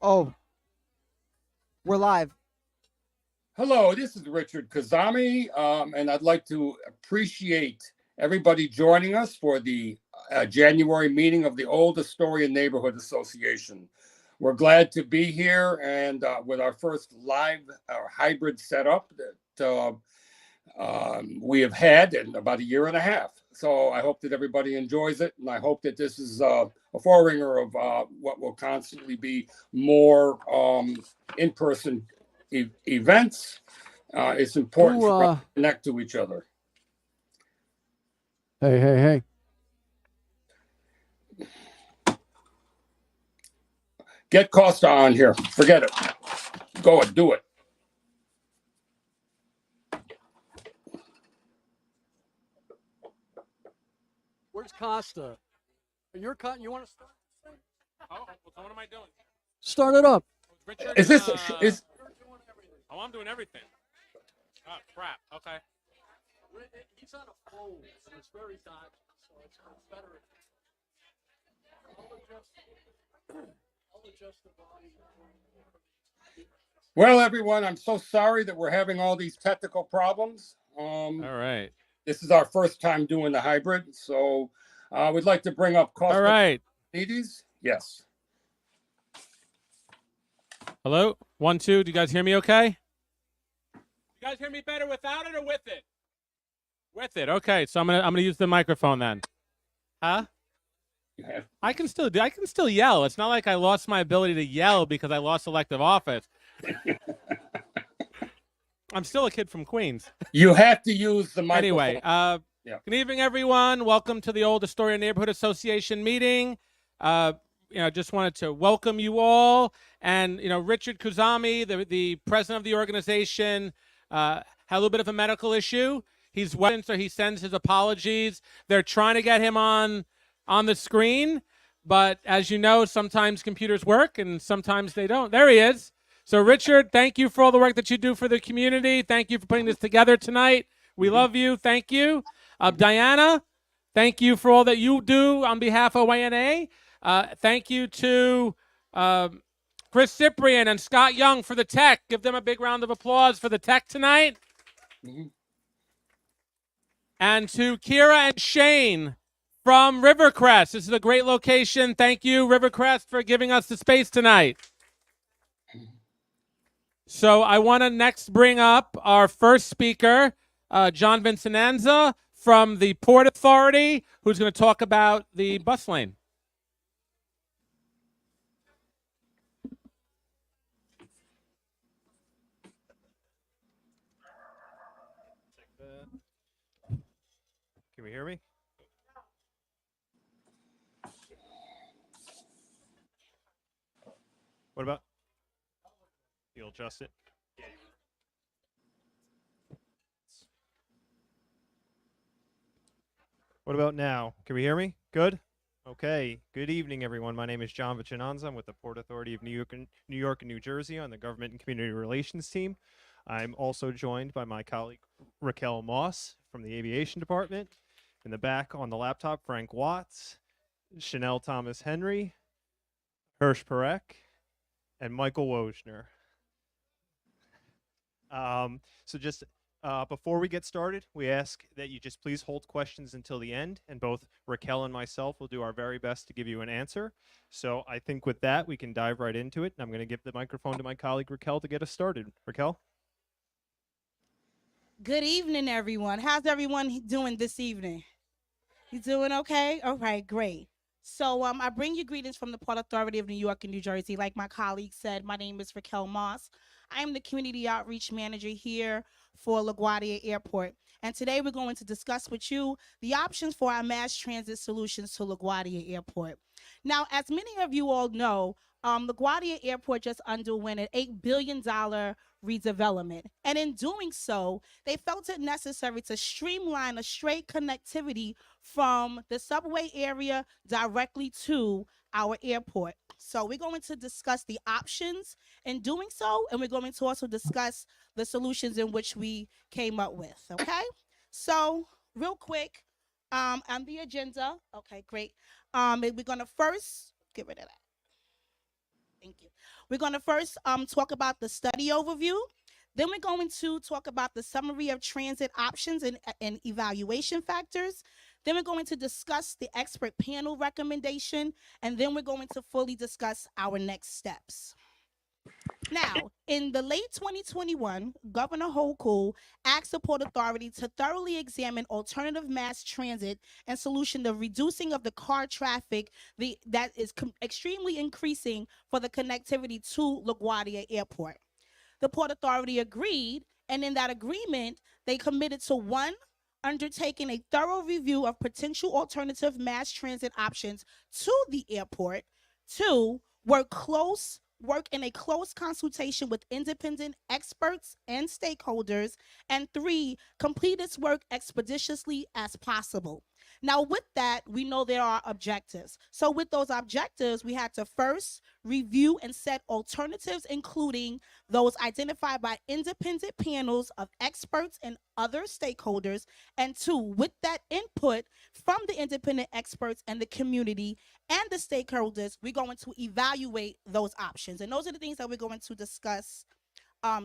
Oh, we're live. Hello, this is Richard Kazami, and I'd like to appreciate everybody joining us for the January meeting of the Old Astoria Neighborhood Association. We're glad to be here and with our first live hybrid setup that we have had in about a year and a half. So I hope that everybody enjoys it, and I hope that this is a foreringer of what will constantly be more in-person events. It's important Who for us to connect to each other. Hey. Get Costa on here. Forget it. Go and do it. Where's Costa? You're cutting. You want to start? Oh, so what am I doing? Start it up. Richard, Is this is Oh, I'm doing everything. Oh, crap. Okay. He's on a phone, and it's very dodgy, so it's better. I'll adjust the volume. well, everyone? I'm so sorry that we're having all these technical problems. All right. This is our first time doing the hybrid, so we'd like to bring up All Costa right. Nides. Yes. Hello? 1, 2. Do you guys hear me okay? You guys hear me better without it or with it? With it. Okay. So I'm gonna use the microphone then. Huh? I can still yell. It's not like I lost my ability to yell because I lost elective office. I'm still a kid from Queens. You have to use the microphone. Anyway, Good evening, everyone. Welcome to the Old Astoria Neighborhood Association meeting. Just wanted to welcome you all. And, Richard Kuzami, the president of the organization, had a little bit of a medical issue. He's well, so he sends his apologies. They're trying to get him on the screen. But as you know, sometimes computers work and sometimes they don't. There he is. So, Richard, thank you for all the work that you do for the community. Thank you for putting this together tonight. We love you. Thank you. Diana, thank you for all that you do on behalf of OANA. Thank you to Chris Cyprian and Scott Young for the tech. Give them a big round of applause for the tech tonight. Mm-hmm. And to Kira and Shane from Rivercrest. This is a great location. Thank you, Rivercrest, for giving us the space tonight. So I want to next bring up our first speaker, John Vincenanza from the Port Authority, who's going to talk about the bus lane. Can we hear me? What about? You'll adjust it. What about now? Can we hear me? Good? Okay. Good evening, everyone. My name is John Vincenanza. I'm with the Port Authority of New York and New Jersey on the Government and Community Relations team. I'm also joined by my colleague Raquel Moss from the Aviation Department. In the back on the laptop, Frank Watts, Chanel Thomas Henry, Hirsch Perek, and Michael Wojner. So just before we get started, we ask that you just please hold questions until the end, and both Raquel and myself will do our very best to give you an answer. So I think with that, we can dive right into it. And I'm going to give the microphone to my colleague Raquel to get us started. Raquel? Good evening, everyone. How's everyone doing this evening? You doing okay? All right, great. So I bring you greetings from the Port Authority of New York and New Jersey. Like my colleague said, my name is Raquel Moss. I am the Community Outreach Manager here for LaGuardia Airport. And today we're going to discuss with you the options for our mass transit solutions to LaGuardia Airport. Now, as many of you all know, LaGuardia Airport just underwent an $8 billion redevelopment. And in doing so, they felt it necessary to streamline a straight connectivity from the subway area directly to our airport. So we're going to discuss the options in doing so, and we're going to also discuss the solutions in which we came up with, okay? So real quick, on the agenda, okay, great. We're going to first get rid of that. Thank you. We're going to first talk about the study overview. Then we're going to talk about the summary of transit options and evaluation factors. Then we're going to discuss the expert panel recommendation. And then we're going to fully discuss our next steps. Now, in the late 2021, Governor Hochul asked the Port Authority to thoroughly examine alternative mass transit and solution the reducing of the car traffic that is extremely increasing for the connectivity to LaGuardia Airport. The Port Authority agreed, and in that agreement, they committed to one, undertaking a thorough review of potential alternative mass transit options to the airport. Two, work in a close consultation with independent experts and stakeholders. And three, complete its work expeditiously as possible. Now, with that, we know there are objectives. So with those objectives, we had to first review and set alternatives, including those identified by independent panels of experts and other stakeholders. And two, with that input from the independent experts and the community and the stakeholders, we're going to evaluate those options. And those are the things that we're going to discuss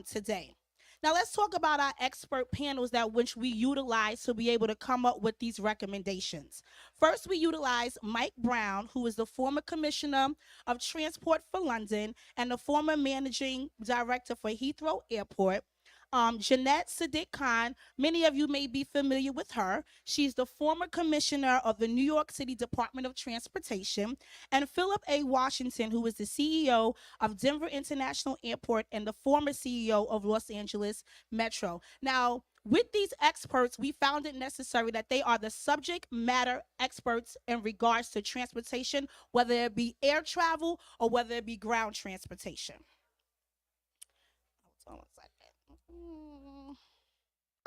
today. Now let's talk about our expert panels that which we utilize to be able to come up with these recommendations. First, we utilize Mike Brown, who is the former commissioner of Transport for London and the former managing director for Heathrow Airport. Jeanette Sadiq Khan, many of you may be familiar with her. She's the former commissioner of the New York City Department of Transportation. And Philip A. Washington, who is the CEO of Denver International Airport and the former CEO of Los Angeles Metro. Now, with these experts, we found it necessary that they are the subject matter experts in regards to transportation, whether it be air travel or whether it be ground transportation. Hold on one second.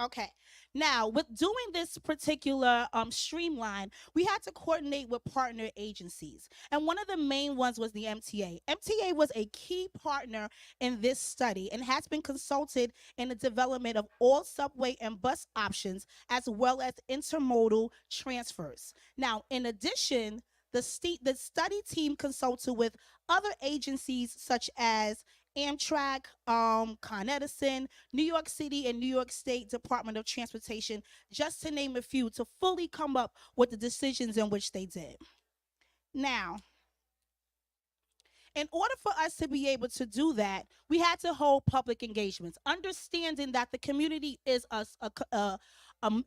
Okay, now with doing this particular streamline, we had to coordinate with partner agencies. And one of the main ones was the MTA. MTA was a key partner in this study and has been consulted in the development of all subway and bus options, as well as intermodal transfers. Now, in addition, the study team consulted with other agencies such as Amtrak, Con Edison, New York City, and New York State Department of Transportation, just to name a few, to fully come up with the decisions in which they did. Now, in order for us to be able to do that, we had to hold public engagements, understanding that the community is a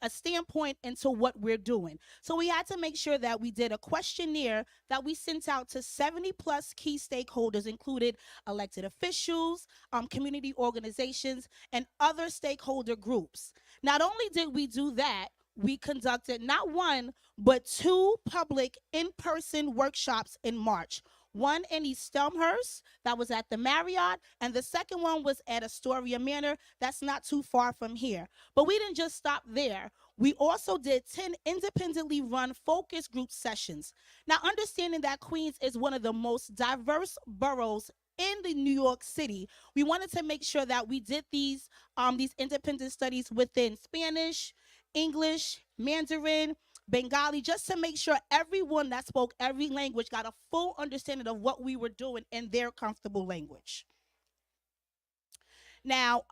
standpoint into what we're doing. So we had to make sure that we did a questionnaire that we sent out to 70 plus key stakeholders, included elected officials, community organizations, and other stakeholder groups. Not only did we do that, we conducted not one, but two public in-person workshops in March. One in East Elmhurst, that was at the Marriott, and the second one was at Astoria Manor, that's not too far from here. But we didn't just stop there. We also did 10 independently run focus group sessions. Now, understanding that Queens is one of the most diverse boroughs in the New York City, we wanted to make sure that we did these independent studies within Spanish, English, Mandarin, Bengali, just to make sure everyone that spoke every language got a full understanding of what we were doing in their comfortable language. Now,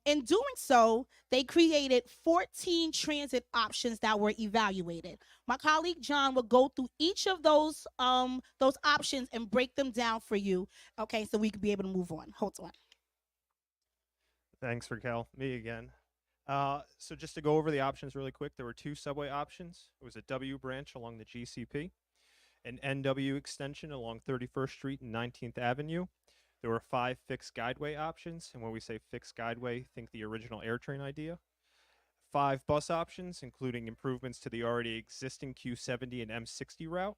in doing so, they created 14 transit options that were evaluated. My colleague John will go through each of those options and break them down for you, okay, so we could be able to move on. Hold on. Thanks, Raquel. Me again. So just to go over the options really quick, there were two subway options. It was a W branch along the GCP, an NW extension along 31st Street and 19th Avenue. There were 5 fixed guideway options, and when we say fixed guideway, think the original AirTrain idea. 5 bus options, including improvements to the already existing Q70 and M60 route,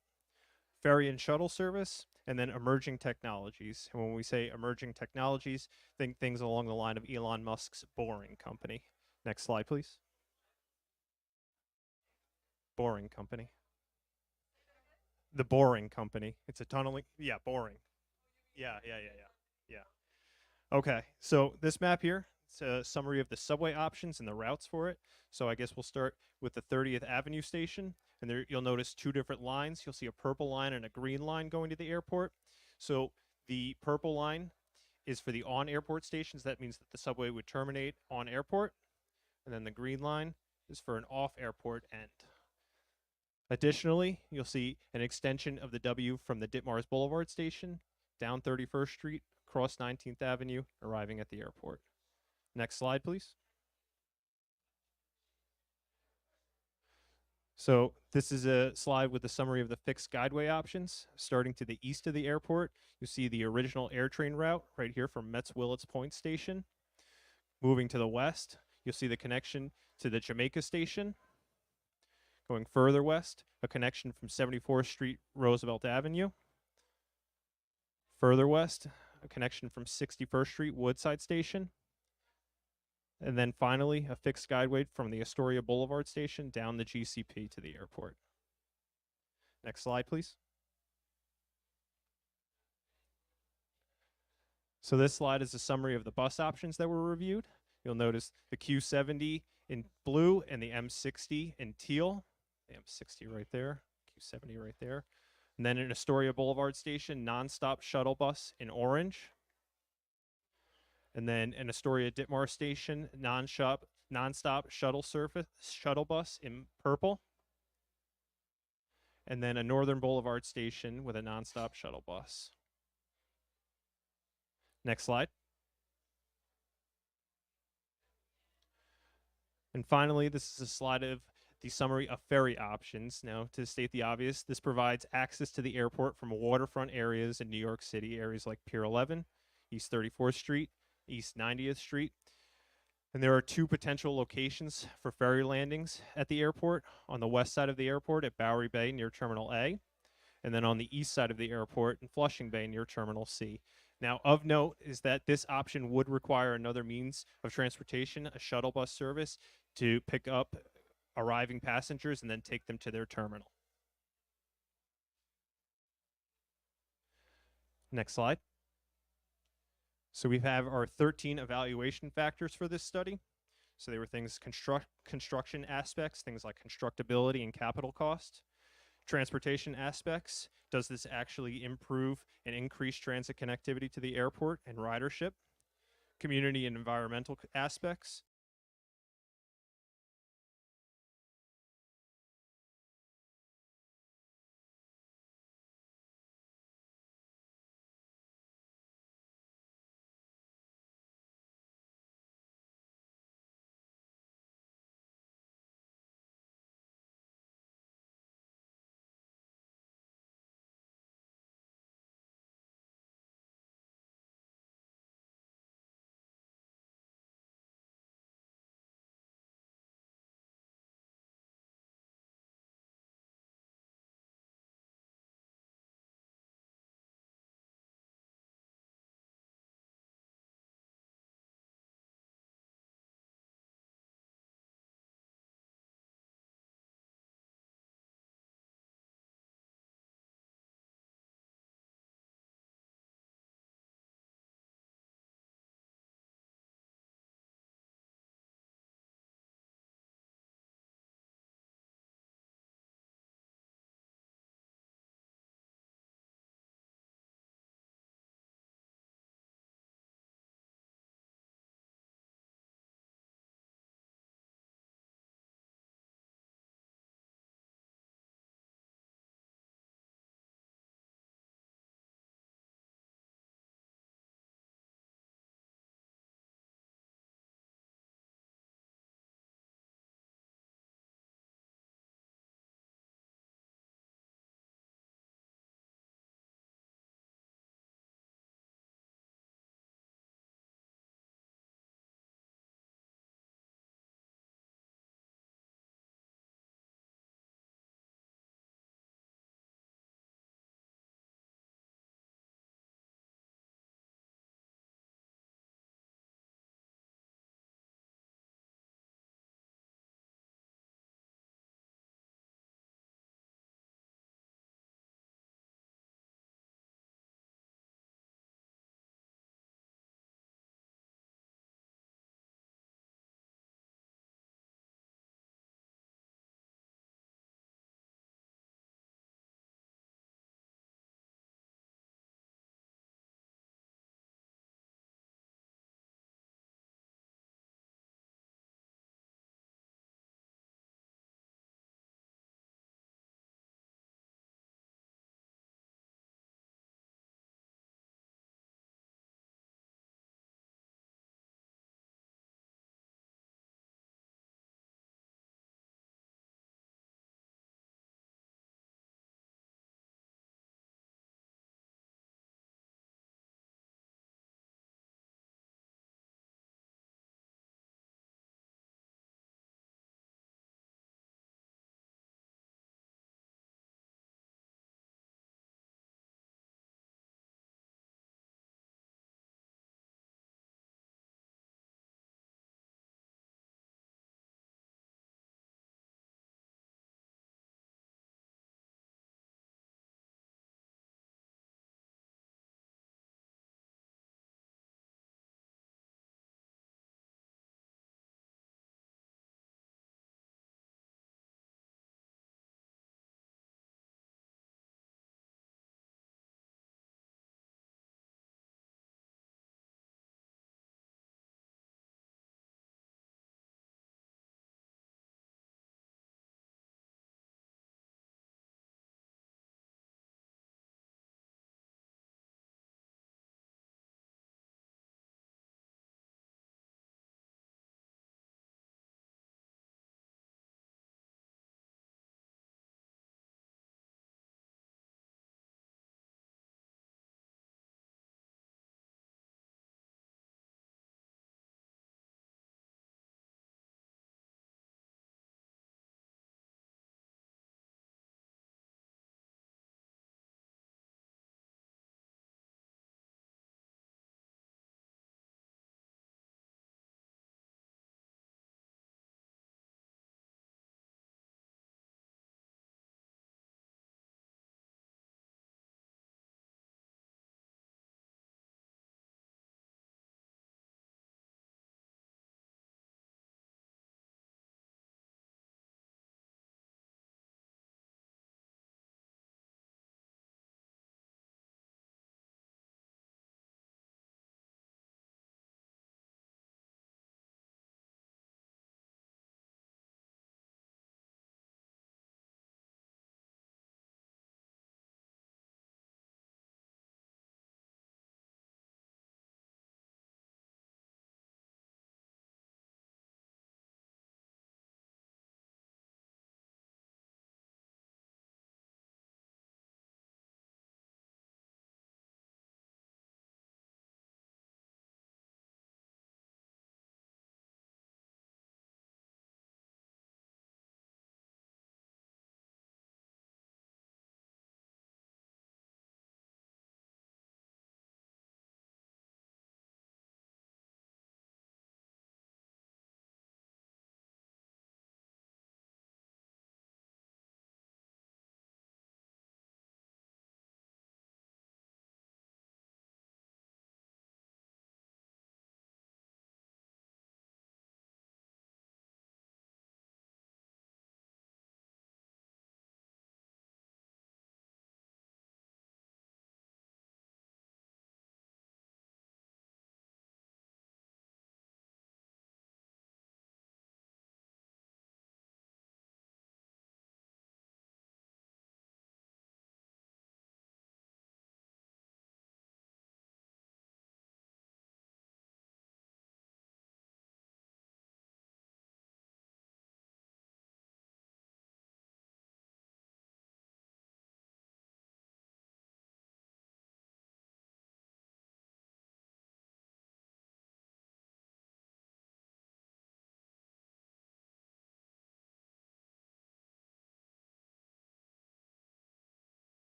ferry and shuttle service, and then emerging technologies. And when we say emerging technologies, think things along the line of Elon Musk's Boring Company. Next slide, please. Boring Company. The Boring Company. It's a tunneling. Yeah, boring. Yeah. Okay, so this map here, it's a summary of the subway options and the routes for it. So I guess we'll start with the 30th Avenue station. And there you'll notice 2 different lines. You'll see a purple line and a green line going to the airport. So The purple line is for the on-airport stations. That means that the subway would terminate on airport. And then the green line is for an off-airport end. Additionally, you'll see an extension of the W from the Ditmars Boulevard station down 31st Street, across 19th Avenue, arriving at the airport. Next slide, please. So this is a slide with a summary of the fixed guideway options. Starting to the east of the airport, you see the original AirTrain route right here from Metz Willets Point Station. Moving to the west, you'll see the connection to the Jamaica Station. Going further west, a connection from 74th Street, Roosevelt Avenue. Further west, a connection from 61st Street, Woodside Station. And then finally, a fixed guideway from the Astoria Boulevard Station down the GCP to the airport. Next slide, please. So this slide is a summary of the bus options that were reviewed. You'll notice the Q70 in blue and the M60 in teal. The M60 right there, Q70 right there. And then an Astoria Boulevard Station nonstop shuttle bus in orange. And then an Astoria Ditmar Station nonstop shuttle bus in purple. And then a Northern Boulevard Station with a nonstop shuttle bus. Next slide. And finally, this is a slide of the summary of ferry options. Now, to state the obvious, this provides access to the airport from waterfront areas in New York City, areas like Pier 11, East 34th Street, East 90th Street. And there are two potential locations for ferry landings at the airport. On the west side of the airport at Bowery Bay near Terminal A, and then on the east side of the airport in Flushing Bay near Terminal C. Now, of note is that this option would require another means of transportation, a shuttle bus service, to pick up arriving passengers and then take them to their terminal. Next slide. So we have our 13 evaluation factors for this study. So they were things construction aspects, things like constructability and capital cost. Transportation aspects, does this actually improve and increase transit connectivity to the airport and ridership? Community and environmental aspects,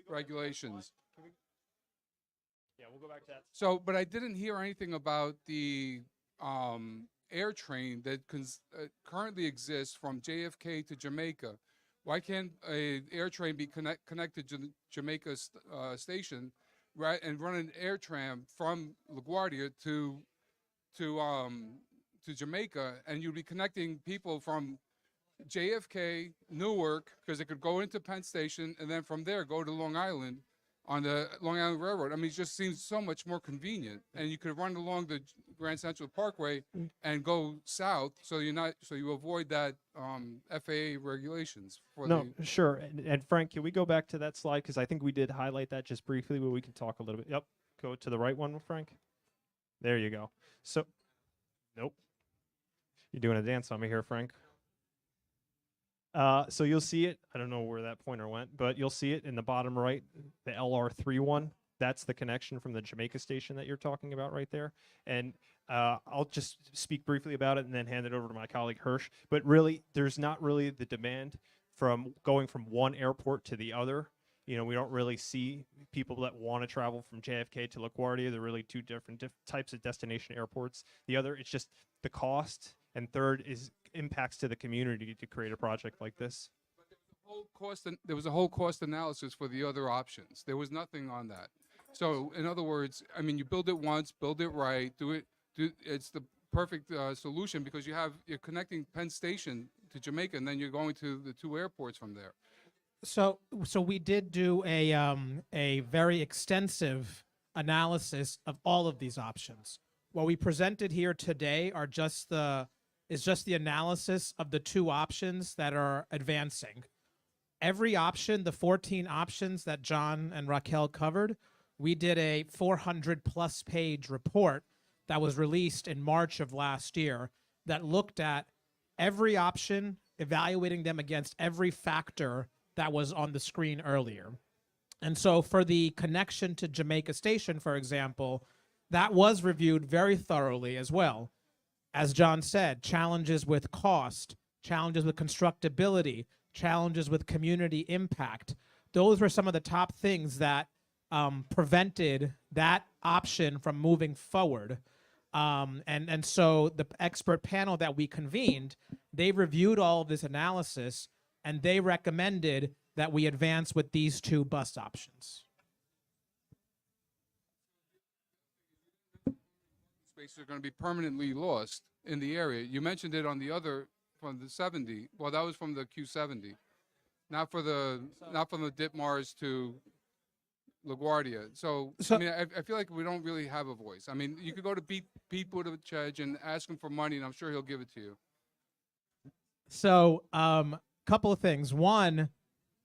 regulations. Yeah, we'll go back to that. So, but I didn't hear anything about the air train that currently exists from JFK to Jamaica. Why can't a air train be connected to the Jamaica station, right, and run an air tram from LaGuardia to Jamaica, and you'd be connecting people from JFK, Newark, because it could go into Penn Station, and then from there go to Long Island on the Long Island Railroad. I mean, it just seems so much more convenient, and you could run along the Grand Central Parkway and go south, so you avoid that FAA regulations. No, sure. And Frank, can we go back to that slide? Because I think we did highlight that just briefly, but we can talk a little bit. Yep. Go to the right one, Frank. There you go. So, nope. You're doing a dance on me here, Frank. So you'll see it. I don't know where that pointer went, but you'll see it in the bottom right, the LR3 one. That's the connection from the Jamaica station that you're talking about right there. And I'll just speak briefly about it and then hand it over to my colleague Hirsch. But really, there's not really the demand from going from one airport to the other. You know, we don't really see people that want to travel from JFK to LaGuardia. They're really two different types of destination airports. The other, it's just the cost. And third is impacts to the community to create a project like this. There was a whole cost analysis for the other options. There was nothing on that. So, in other words, I mean, you build it once, build it right, it's the perfect solution, because you're connecting Penn Station to Jamaica, and then you're going to the two airports from there. So we did do a very extensive analysis of all of these options. What we presented here today is just the analysis of the two options that are advancing. Every option, the 14 options that John and Raquel covered, we did a 400+ page report that was released in March of last year that looked at every option, evaluating them against every factor that was on the screen earlier. And so for the connection to Jamaica Station, for example, that was reviewed very thoroughly as well. As John said, challenges with cost, challenges with constructability, challenges with community impact. Those were some of the top things that prevented that option from moving forward. And so the expert panel that we convened, they reviewed all of this analysis, and they recommended that we advance with these two bus options. Spaces are going to be permanently lost in the area. You mentioned it on the other, from the 70. Well, that was from the Q70, not from the Ditmars to LaGuardia. So I mean, I feel like we don't really have a voice. I mean, you could go to Pete Buttigieg and ask him for money, and I'm sure he'll give it to you. So, couple of things. One,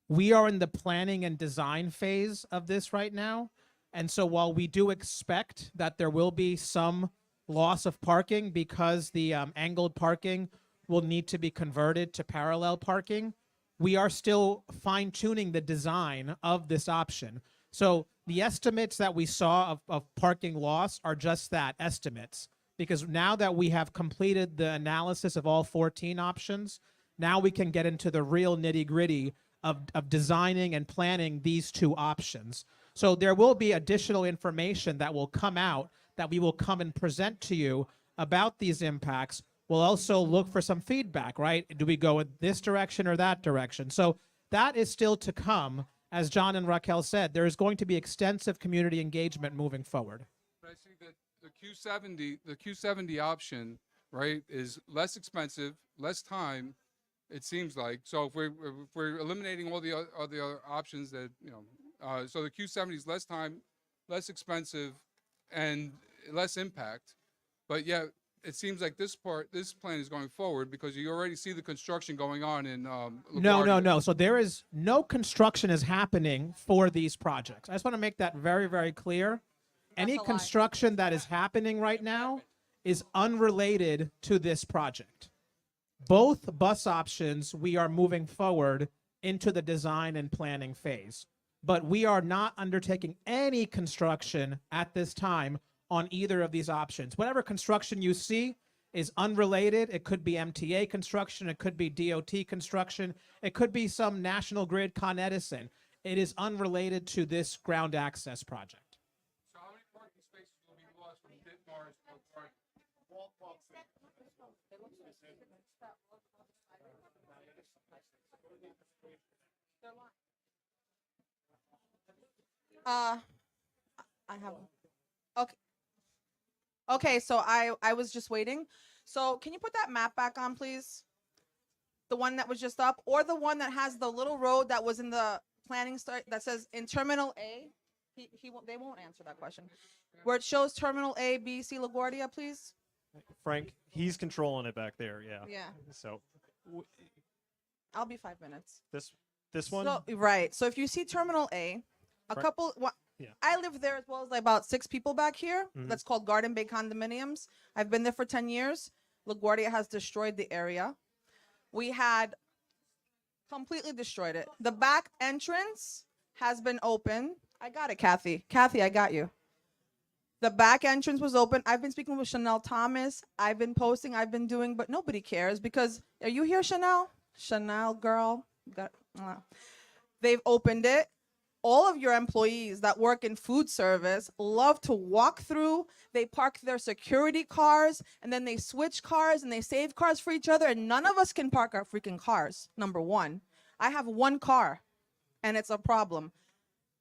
we are in the planning and design phase of this right now. And so while we do expect that there will be some loss of parking because the angled parking will need to be converted to parallel parking, we are still fine-tuning the design of this option. So the estimates that we saw of parking loss are just that, estimates. Because now that we have completed the analysis of all 14 options, now we can get into the real nitty-gritty of designing and planning these two options. So there will be additional information that will come out that we will come and present to you about these impacts. We'll also look for some feedback, right? Do we go in this direction or that direction? So that is still to come. As John and Raquel said, there is going to be extensive community engagement moving forward. But I see that the Q70 option, right, is less expensive, less time, it seems like. So if we're eliminating all the other options that, so the Q70 is less time, less expensive, and less impact. But yeah, it seems like this plan is going forward because you already see the construction going on in LaGuardia. No. So there is no construction is happening for these projects. I just want to make that very, very clear. Any construction that is happening right now is unrelated to this project. Both bus options, we are moving forward into the design and planning phase. But we are not undertaking any construction at this time on either of these options. Whatever construction you see is unrelated. It could be MTA construction. It could be DOT construction. It could be some National Grid Con Edison. It is unrelated to this ground access project. So how many parking spaces will be lost from Ditmars to LaGuardia? I have. Okay. Okay, so I was just waiting. So can you put that map back on, please? The one that was just up, or the one that has the little road that was in the planning start that says in Terminal A. He won't. They won't answer that question. Where it shows Terminal A, B, C, LaGuardia, please. Frank, he's controlling it back there. Yeah. Yeah, So I'll be 5 minutes. this one. So right. So if you see Terminal A, a Right. couple. Yeah. I live there as well as about 6 people back here. Mhm. That's called Garden Bay Condominiums. I've been there for 10 years. LaGuardia has destroyed the area. We had completely destroyed it. The back entrance has been open. I got it, Kathy. Kathy, I got you. The back entrance was open. I've been speaking with Chanel Thomas. I've been posting. I've been doing, but nobody cares because are you here, Chanel? Chanel girl. They've opened it. All of your employees that work in food service love to walk through. They park their security cars and then they switch cars and they save cars for each other. And none of us can park our freaking cars. Number one, I have one car and it's a problem.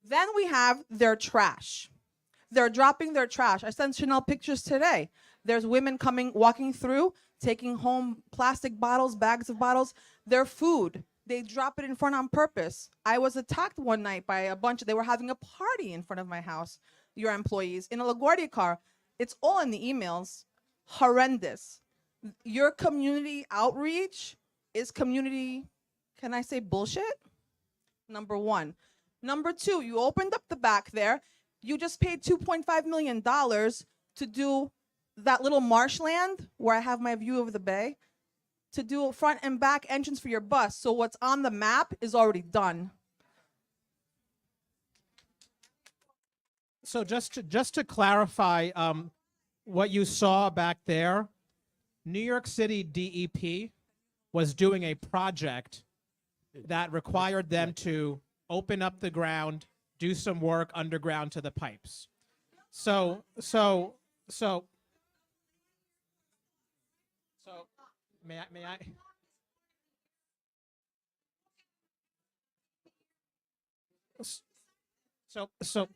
Then we have their trash. They're dropping their trash. I sent Chanel pictures today. There's women walking through, taking home plastic bottles, bags of bottles, their food. They drop it in front on purpose. I was attacked one night by a bunch. They were having a party in front of my house, your employees, in a LaGuardia car. It's all in the emails. Horrendous. Your community outreach is community, can I say bullshit? Number one. Number two, you opened up the back there. You just paid $2.5 million to do that little marshland where I have my view of the bay, to do a front and back entrance for your bus. So what's on the map is already done. So just to clarify what you saw back there, New York City DEP was doing a project that required them to open up the ground, do some work underground to the pipes. So may I? So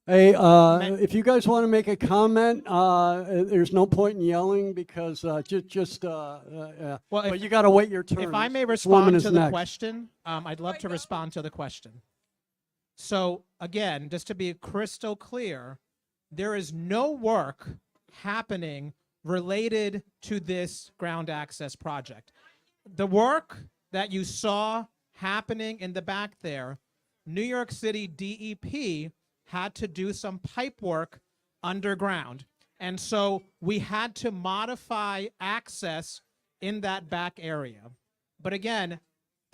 Hey, Ma- if you guys want to make a comment, there's no point in yelling because well, but you got to wait your turn. if I may This woman respond is to the next. question, I'd love to respond to the question. So again, just to be crystal clear, there is no work happening related to this ground access project. The work that you saw happening in the back there, New York City DEP had to do some pipe work underground. And so we had to modify access in that back area. But again,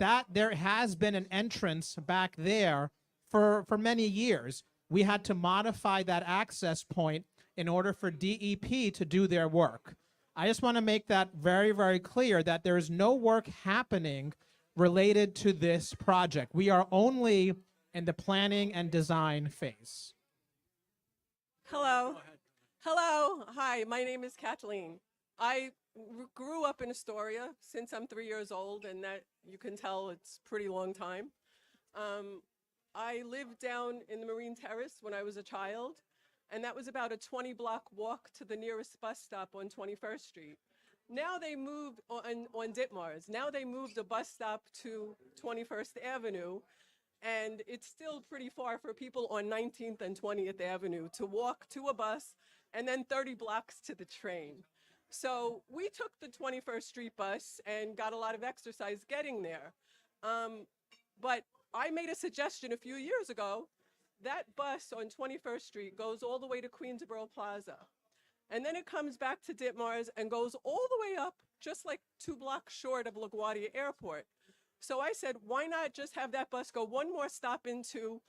that there has been an entrance back there for many years. We had to modify that access point in order for DEP to do their work. I just want to make that very, very clear that there is no work happening related to this project. We are only in the planning and design phase. Hello. Hello. Hi, my name is Kathleen. I grew up in Astoria since I'm 3 years old, and that you can tell it's a pretty long time. I lived down in the Marine Terrace when I was a child, and that was about a 20-block walk to the nearest bus stop on 21st Street. Now they moved on Ditmars. Now they moved a bus stop to 21st Avenue, and it's still pretty far for people on 19th and 20th Avenue to walk to a bus and then 30 blocks to the train. So we took the 21st Street bus and got a lot of exercise getting there. But I made a suggestion a few years ago. That bus on 21st Street goes all the way to Queensboro Plaza. And then it comes back to Ditmars and goes all the way up, just like 2 blocks short of LaGuardia Airport. So I said, why not just have that bus go one more stop into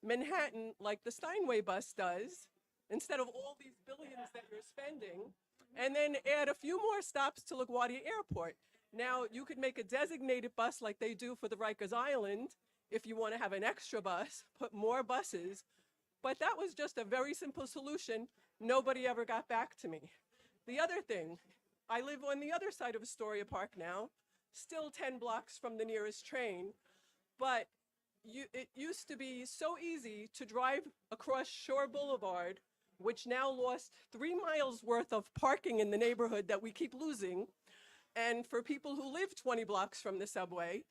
Manhattan like the Steinway bus does, instead of all these billions that you're spending, and then add a few more stops to LaGuardia Airport. Now, you could make a designated bus like they do for the Rikers Island if you want to have an extra bus, put more buses. But that was just a very simple solution. Nobody ever got back to me. The other thing, I live on the other side of Astoria Park now, still 10 blocks from the nearest train, but it used to be so easy to drive across Shore Boulevard, which now lost 3 miles worth of parking in the neighborhood that we keep losing, and for people who live 20 blocks from the subway.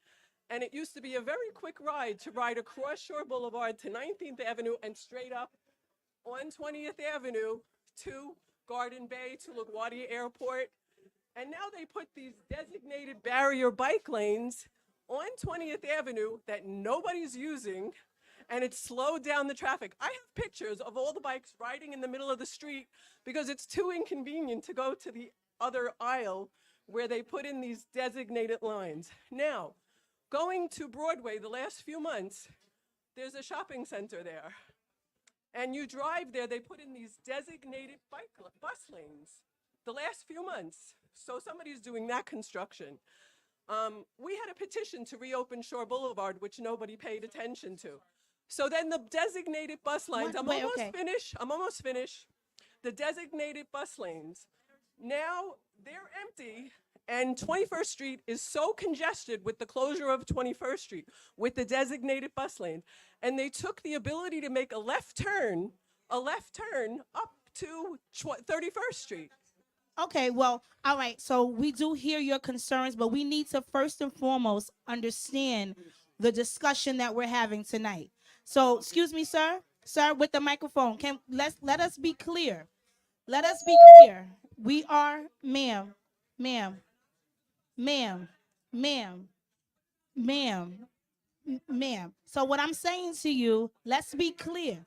And it used to be a very quick ride to ride across Shore Boulevard to 19th Avenue and straight up on 20th Avenue to Garden Bay, to LaGuardia Airport. And now they put these designated barrier bike lanes on 20th Avenue that nobody's using, and it slowed down the traffic. I have pictures of all the bikes riding in the middle of the street because it's too inconvenient to go to the other aisle where they put in these designated lines. Now, going to Broadway the last few months, there's a shopping center there. And you drive there, they put in these designated bus lanes the last few months. So somebody's doing that construction. We had a petition to reopen Shore Boulevard, which nobody paid attention to. So then the designated bus lines, I'm almost finished. The designated bus lanes, now they're empty, and 21st Street is so congested with the closure of 21st Street with the designated bus lanes. And they took the ability to make a left turn up to 31st Street. Okay, well, all right. So we do hear your concerns, but we need to first and foremost understand the discussion that we're having tonight. So, excuse me, sir, with the microphone. Let us be clear. Let us be clear. We are, ma'am. So what I'm saying to you, let's be clear.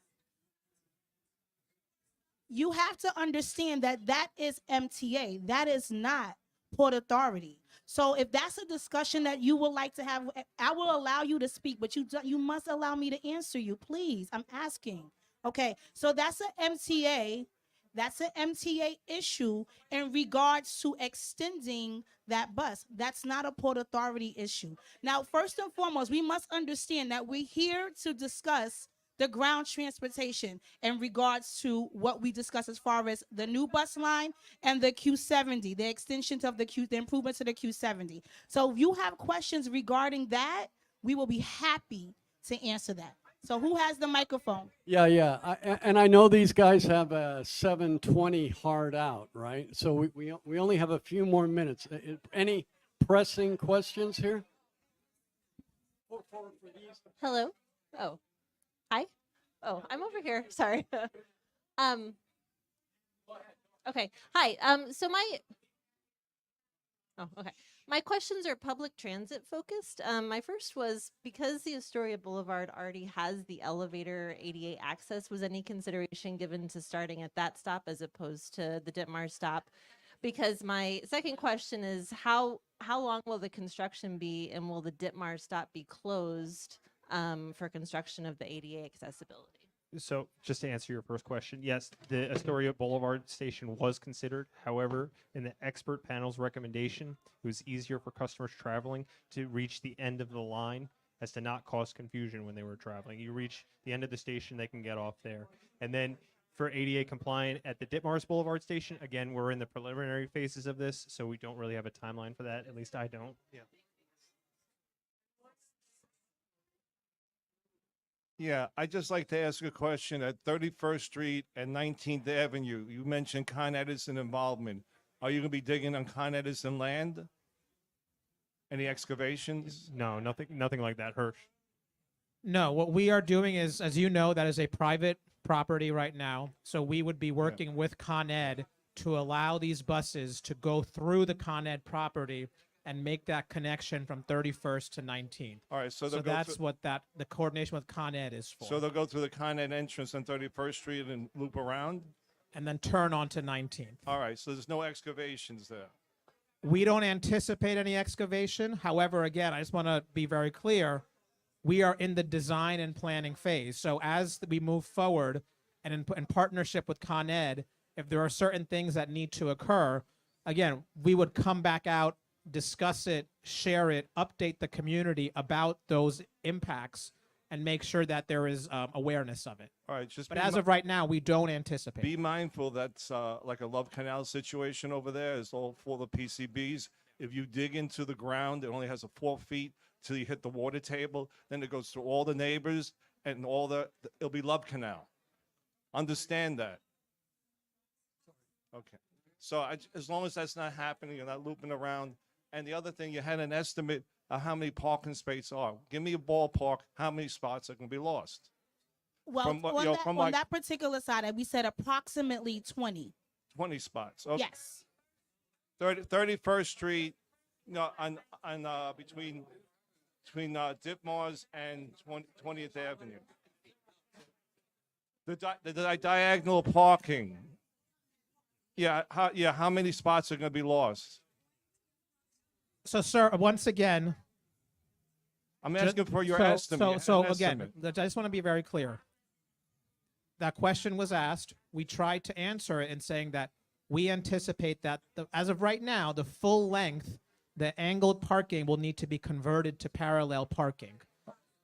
You have to understand that that is MTA. That is not Port Authority. So if that's a discussion that you would like to have, I will allow you to speak, but you must allow me to answer you, please. I'm asking. Okay, so that's an MTA. That's an MTA issue in regards to extending that bus. That's not a Port Authority issue. Now, first and foremost, we must understand that we're here to discuss the ground transportation in regards to what we discussed as far as the new bus line and the Q70, the extensions of the improvements to the Q70. So if you have questions regarding that, we will be happy to answer that. So who has the microphone? Yeah. And I know these guys have a 7:20 hard out, right? So we only have a few more minutes. Any pressing questions here? Hello. Oh, hi. Oh, I'm over here. Sorry. Okay. Hi. Okay. My questions are public transit focused. My first was, because the Astoria Boulevard already has the elevator ADA access, was any consideration given to starting at that stop as opposed to the Ditmars stop? Because my second question is, how long will the construction be, and will the Ditmars stop be closed for construction of the ADA accessibility? So just to answer your first question, yes, the Astoria Boulevard station was considered. However, in the expert panel's recommendation, it was easier for customers traveling to reach the end of the line as to not cause confusion when they were traveling. You reach the end of the station, they can get off there. And then for ADA compliant at the Ditmars Boulevard station, again, we're in the preliminary phases of this, so we don't really have a timeline for that. At least I don't. Yeah. Yeah, I'd just like to ask a question. At 31st Street and 19th Avenue, you mentioned Con Edison involvement. Are you going to be digging on Con Edison land? Any excavations? No, nothing like that, Hirsch. No, what we are doing is, as you know, that is a private property right now. So we would be working with Con Ed to allow these buses to go through the Con Ed property and make that connection from 31st to 19th. All right, so that's what the coordination with Con Ed is for. So they'll go through the Con Ed entrance on 31st Street and loop around? And then turn onto 19th. All right, so there's no excavations there. We don't anticipate any excavation. However, again, I just want to be very clear. We are in the design and planning phase. So as we move forward and in partnership with Con Ed, if there are certain things that need to occur, again, we would come back out discuss it, share it, update the community about those impacts, and make sure that there is awareness of it. All right, just But as of right now, we don't anticipate. be mindful that's like a Love Canal situation over there. It's all full of PCBs. If you dig into the ground, it only has a 4 feet till you hit the water table. Then it goes through all the neighbors and it'll be Love Canal. Understand that. Okay. So as long as that's not happening, you're not looping around. And the other thing, you had an estimate of how many parking spaces are. Give me a ballpark, how many spots are going to be lost? Well, From what- on, you know, that, from on like- that particular side, we said approximately 20. 20 spots. Okay. Yes. 31st Street, on between Ditmars and 20th Avenue. The diagonal parking. Yeah, how many spots are going to be lost? So, sir, once again, I'm asking for your so, estimate. So an again, estimate. I just want to be very clear. That question was asked. We tried to answer it in saying that we anticipate that as of right now, the full length, the angled parking will need to be converted to parallel parking.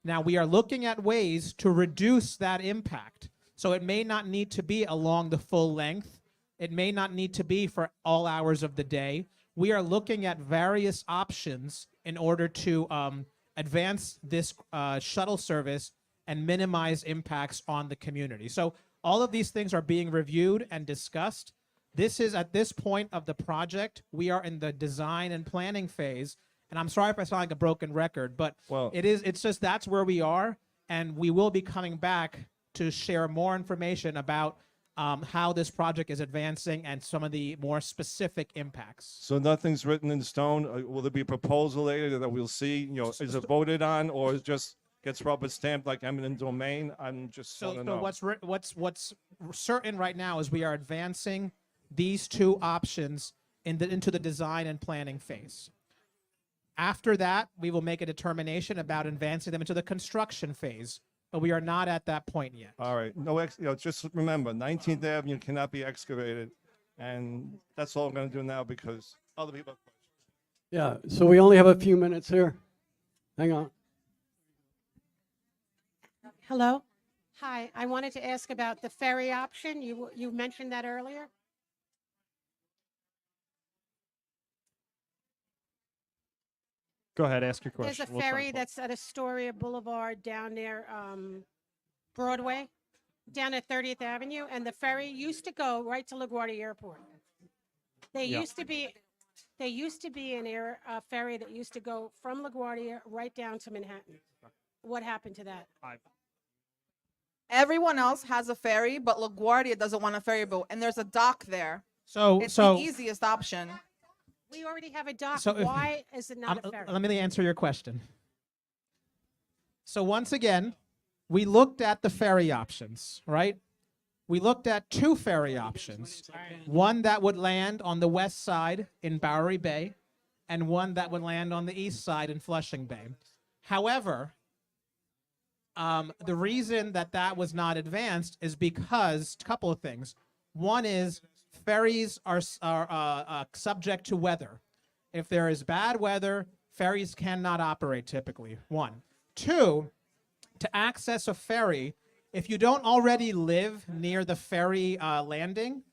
Now, we are looking at ways to reduce that impact. So it may not need to be along the full length. It may not need to be for all hours of the day. We are looking at various options in order to advance this shuttle service and minimize impacts on the community. So all of these things are being reviewed and discussed. This is at this point of the project, we are in the design and planning phase. And I'm sorry if I sound like a broken record, but it's just that's where we are. And we will be coming back to share more information about how this project is advancing and some of the more specific impacts. So nothing's written in stone. Will there be a proposal later that we'll see? Is it voted on, or it just gets rubber stamped like eminent domain? I'm just want to know. What's certain right now is we are advancing these two options into the design and planning phase. After that, we will make a determination about advancing them into the construction phase, but we are not at that point yet. All right. Just remember, 19th Avenue cannot be excavated, and that's all I'm going to do now because other people have questions. Yeah, so we only have a few minutes here. Hang on. Hello. Hi, I wanted to ask about the ferry option. You mentioned that earlier. Go ahead, ask your question. There's a We'll try ferry and- that's at Astoria Boulevard down there, Broadway, down at 30th Avenue, and the ferry used to go right to LaGuardia Airport. There Yeah. used to be a ferry that used to go from LaGuardia right down to Manhattan. What happened to that? Everyone else has a ferry, but LaGuardia doesn't want a ferry boat, and there's a dock there. It's the easiest option. We already have a dock. So if- Why is it not a ferry? Let me answer your question. So once again, we looked at the ferry options, right? We looked at two ferry options. One that would land on the west side in Bowery Bay and one that would land on the east side in Flushing Bay. However, the reason that was not advanced is because a couple of things. One is ferries are subject to weather. If there is bad weather, ferries cannot operate typically. One. Two, to access a ferry, if you don't already live near the ferry landing,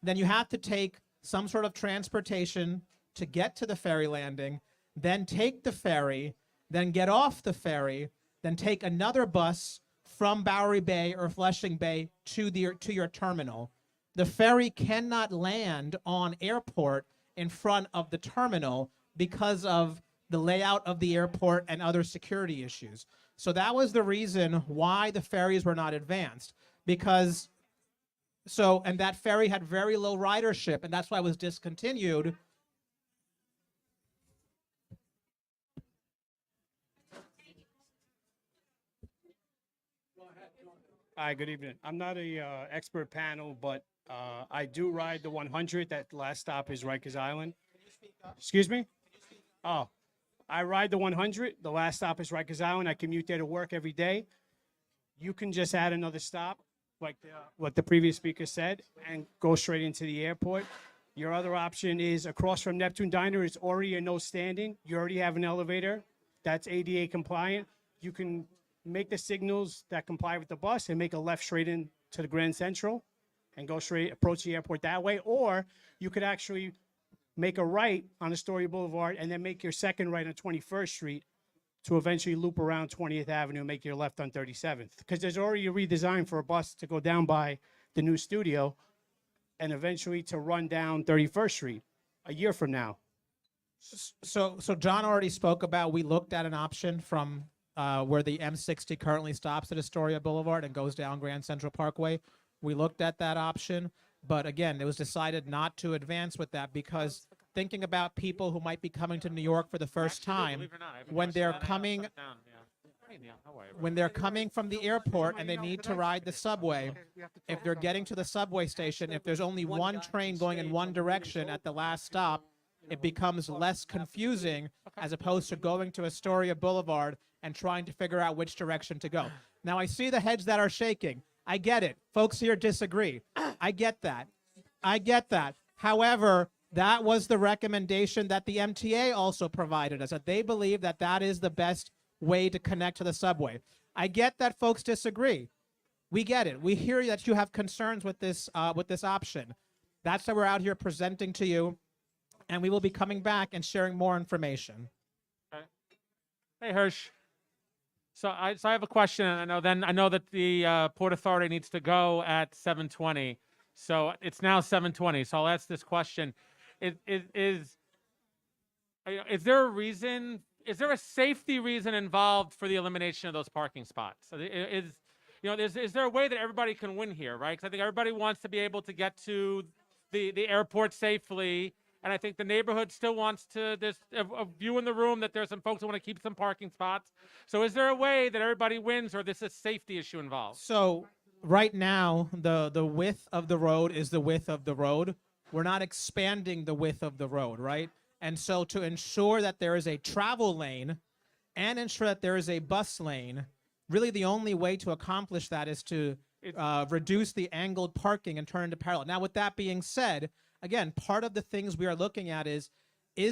then you have to take some sort of transportation to get to the ferry landing, then take the ferry, then get off the ferry, then take another bus from Bowery Bay or Flushing Bay to your terminal. The ferry cannot land on airport in front of the terminal because of the layout of the airport and other security issues. So that was the reason why the ferries were not advanced. And that ferry had very low ridership, and that's why it was discontinued. Hi, good evening. I'm not a expert panel, but I do ride the 100. That last stop is Rikers Island. Excuse me? Oh, I ride the 100. The last stop is Rikers Island. I commute there to work every day. You can just add another stop, like what the previous speaker said, and go straight into the airport. Your other option is across from Neptune Diner. It's already a no standing. You already have an elevator that's ADA compliant. You can make the signals that comply with the bus and make a left straight in to the Grand Central and go straight, approach the airport that way. Or you could actually make a right on Astoria Boulevard and then make your second right on 21st Street to eventually loop around 20th Avenue and make your left on 37th. Because there's already a redesign for a bus to go down by the new studio and eventually to run down 31st Street a year from now. So John already spoke about, we looked at an option from where the M60 currently stops at Astoria Boulevard and goes down Grand Central Parkway. We looked at that option, but again, it was decided not to advance with that because thinking about people who might be coming to New York for the first time, when they're coming from the airport and they need to ride the subway, if they're getting to the subway station, if there's only one train going in one direction at the last stop, it becomes less confusing as opposed to going to Astoria Boulevard and trying to figure out which direction to go. Now, I see the heads that are shaking. I get it. Folks here disagree. I get that. I get that. However, that was the recommendation that the MTA also provided us, that they believe that that is the best way to connect to the subway. I get that folks disagree. We get it. We hear that you have concerns with this option. That's why we're out here presenting to you, and we will be coming back and sharing more information. Okay. Hey, Hirsch. So I have a question, and I know that the Port Authority needs to go at 7:20. So it's now 7:20. So I'll ask this question: Is there a reason? Is there a safety reason involved for the elimination of those parking spots? Is there a way that everybody can win here, right? Because I think everybody wants to be able to get to the airport safely. And I think the neighborhood still wants to, there's a view in the room that there's some folks who want to keep some parking spots. So is there a way that everybody wins, or this is a safety issue involved? So right now, the width of the road is the width of the road. We're not expanding the width of the road, right? And so to ensure that there is a travel lane and ensure that there is a bus lane, really the only way to accomplish that is to reduce the angled parking and turn into parallel. Now, with that being said, again, part of the things we are looking at is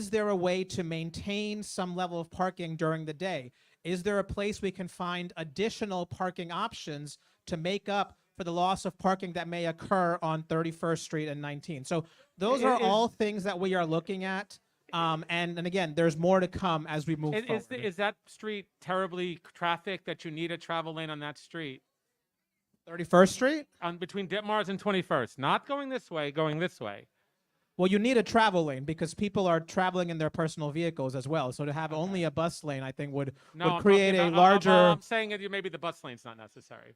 there a way to maintain some level of parking during the day? Is there a place we can find additional parking options to make up for the loss of parking that may occur on 31st Street and 19? So those are all things that we are looking at. And again, there's more to come as we move forward. Is that street terribly trafficked that you need a travel lane on that street? 31st Street? Between Ditmars and 21st. Not going this way, going this way. Well, you need a travel lane because people are traveling in their personal vehicles as well. So to have only a bus lane, I think, would create a larger... I'm saying that maybe the bus lane's not necessary.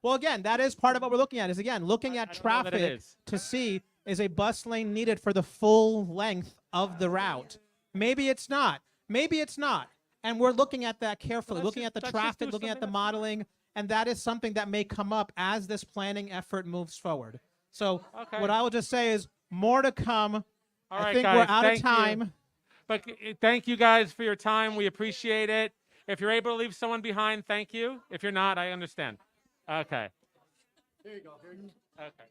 Well, again, that is part of what we're looking at, is, again, looking at traffic to see, is a bus lane needed for the full length of the route? Maybe it's not. Maybe it's not. And we're looking at that carefully, looking at the traffic, looking at the modeling, and that is something that may come up as this planning effort moves forward. So what I will just say is more to come. All right, I think guys, we're out of time. But thank you guys for your time. We appreciate it. If you're able to leave someone behind, thank you. If you're not, I understand. Okay. Here you go. Here you go. Okay.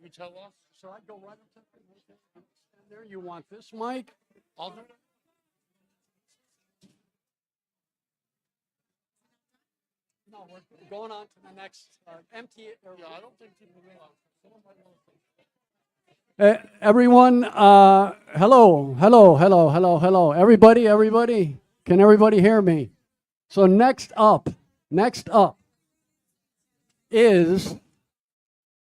You tell us. So I go right up to there. You want this mic? I'll do it. No, we're going on to the next empty. Yeah, I don't think people realize. Everyone, hello. Everybody. Can everybody hear me? So next up is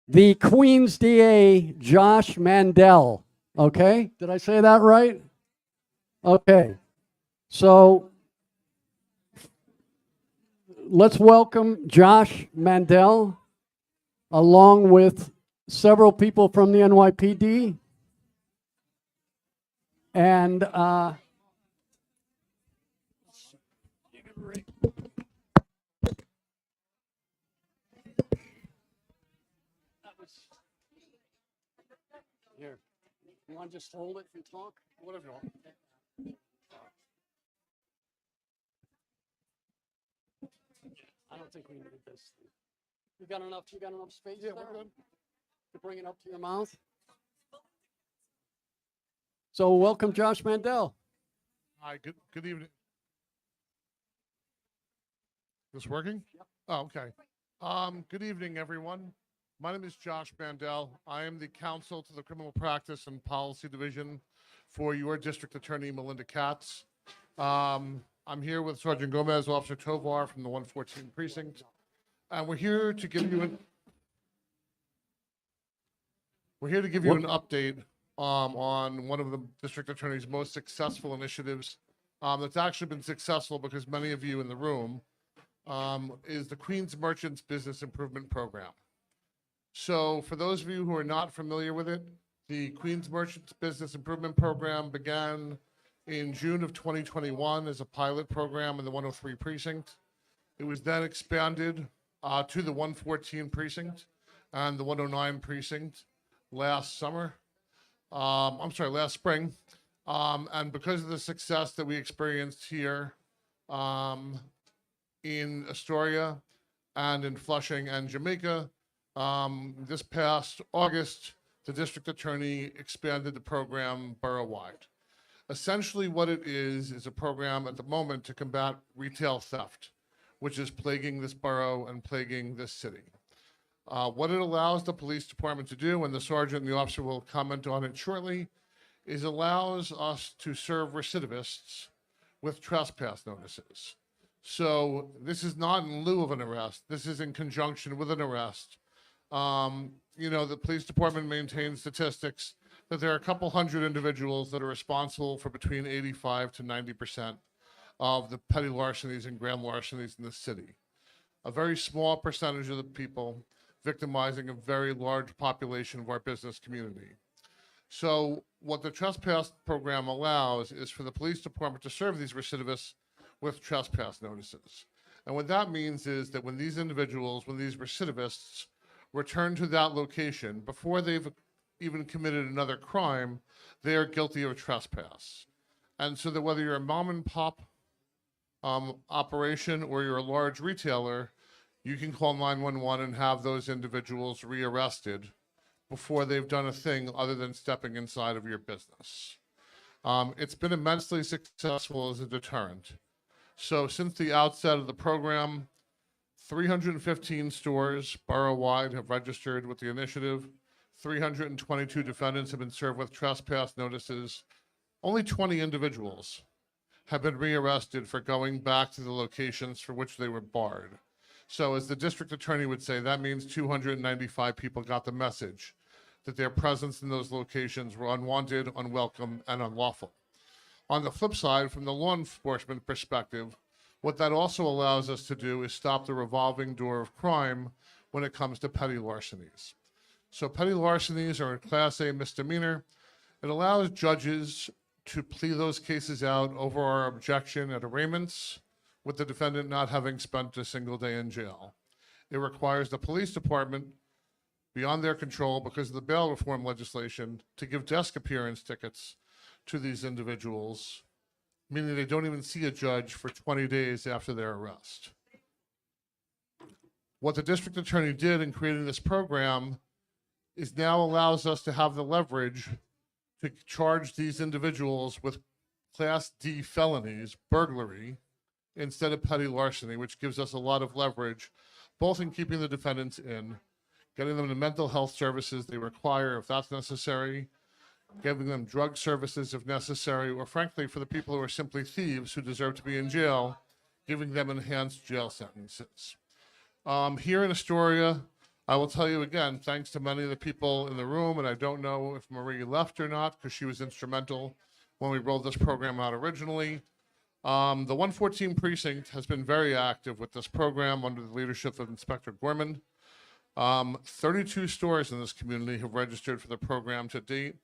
the Queen's DA, Josh Mandel. Okay, did I say that right? Okay, so let's welcome Josh Mandel, along with several people from the NYPD. And here, you want to just hold it and talk? Whatever you want. I don't think we need this. You got enough space there? We're good. To bring it up to your mouth? So welcome, Josh Mandel. Hi, good evening. This working? Yep. Oh, okay. Good evening, everyone. My name is Josh Mandel. I am the counsel to the Criminal Practice and Policy Division for your District Attorney, Melinda Katz. I'm here with Sergeant Gomez, Officer Tovar from the 114 Precinct. And we're here to give you an update on one of the District Attorney's most successful initiatives that's actually been successful because many of you in the room is the Queens Merchants Business Improvement Program. So for those of you who are not familiar with it, the Queens Merchants Business Improvement Program began in June of 2021 as a pilot program in the 103 precinct. It was then expanded to the 114 precinct and the 109 precinct last spring. And because of the success that we experienced here in Astoria and in Flushing and Jamaica, this past August, the district attorney expanded the program borough-wide. Essentially what it is a program at the moment to combat retail theft, which is plaguing this borough and plaguing this city. What it allows the police department to do, and the sergeant and the officer will comment on it shortly, is allows us to serve recidivists with trespass notices. So this is not in lieu of an arrest. This is in conjunction with an arrest. The police department maintains statistics that there are a couple hundred individuals that are responsible for between 85 to 90% of the petty larcenies and grand larcenies in the city. A very small percentage of the people victimizing a very large population of our business community. So what the trespass program allows is for the police department to serve these recidivists with trespass notices. And what that means is that when these recidivists return to that location, before they've even committed another crime, they are guilty of trespass. And so that whether you're a mom and pop operation or you're a large retailer, you can call 911 and have those individuals rearrested before they've done a thing other than stepping inside of your business. It's been immensely successful as a deterrent. So since the outset of the program, 315 stores borough-wide have registered with the initiative. 322 defendants have been served with trespass notices. Only 20 individuals have been rearrested for going back to the locations for which they were barred. So as the district attorney would say, that means 295 people got the message that their presence in those locations were unwanted, unwelcome, and unlawful. On the flip side, from the law enforcement perspective, what that also allows us to do is stop the revolving door of crime when it comes to petty larcenies. So petty larcenies are a Class A misdemeanor. It allows judges to plea those cases out over our objection at arraignments, with the defendant not having spent a single day in jail. It requires the police department, beyond their control because of the bail reform legislation, to give desk appearance tickets to these individuals, meaning they don't even see a judge for 20 days after their arrest. What the district attorney did in creating this program is now allows us to have the leverage to charge these individuals with Class D felonies, burglary, instead of petty larceny, which gives us a lot of leverage, both in keeping the defendants in, getting them the mental health services they require if that's necessary, giving them drug services if necessary, or frankly, for the people who are simply thieves who deserve to be in jail, giving them enhanced jail sentences. Here in Astoria, I will tell you again, thanks to many of the people in the room, and I don't know if Marie left or not because she was instrumental when we rolled this program out originally. The 114 precinct has been very active with this program under the leadership of Inspector Gorman. 32 stores in this community have registered for the program to date.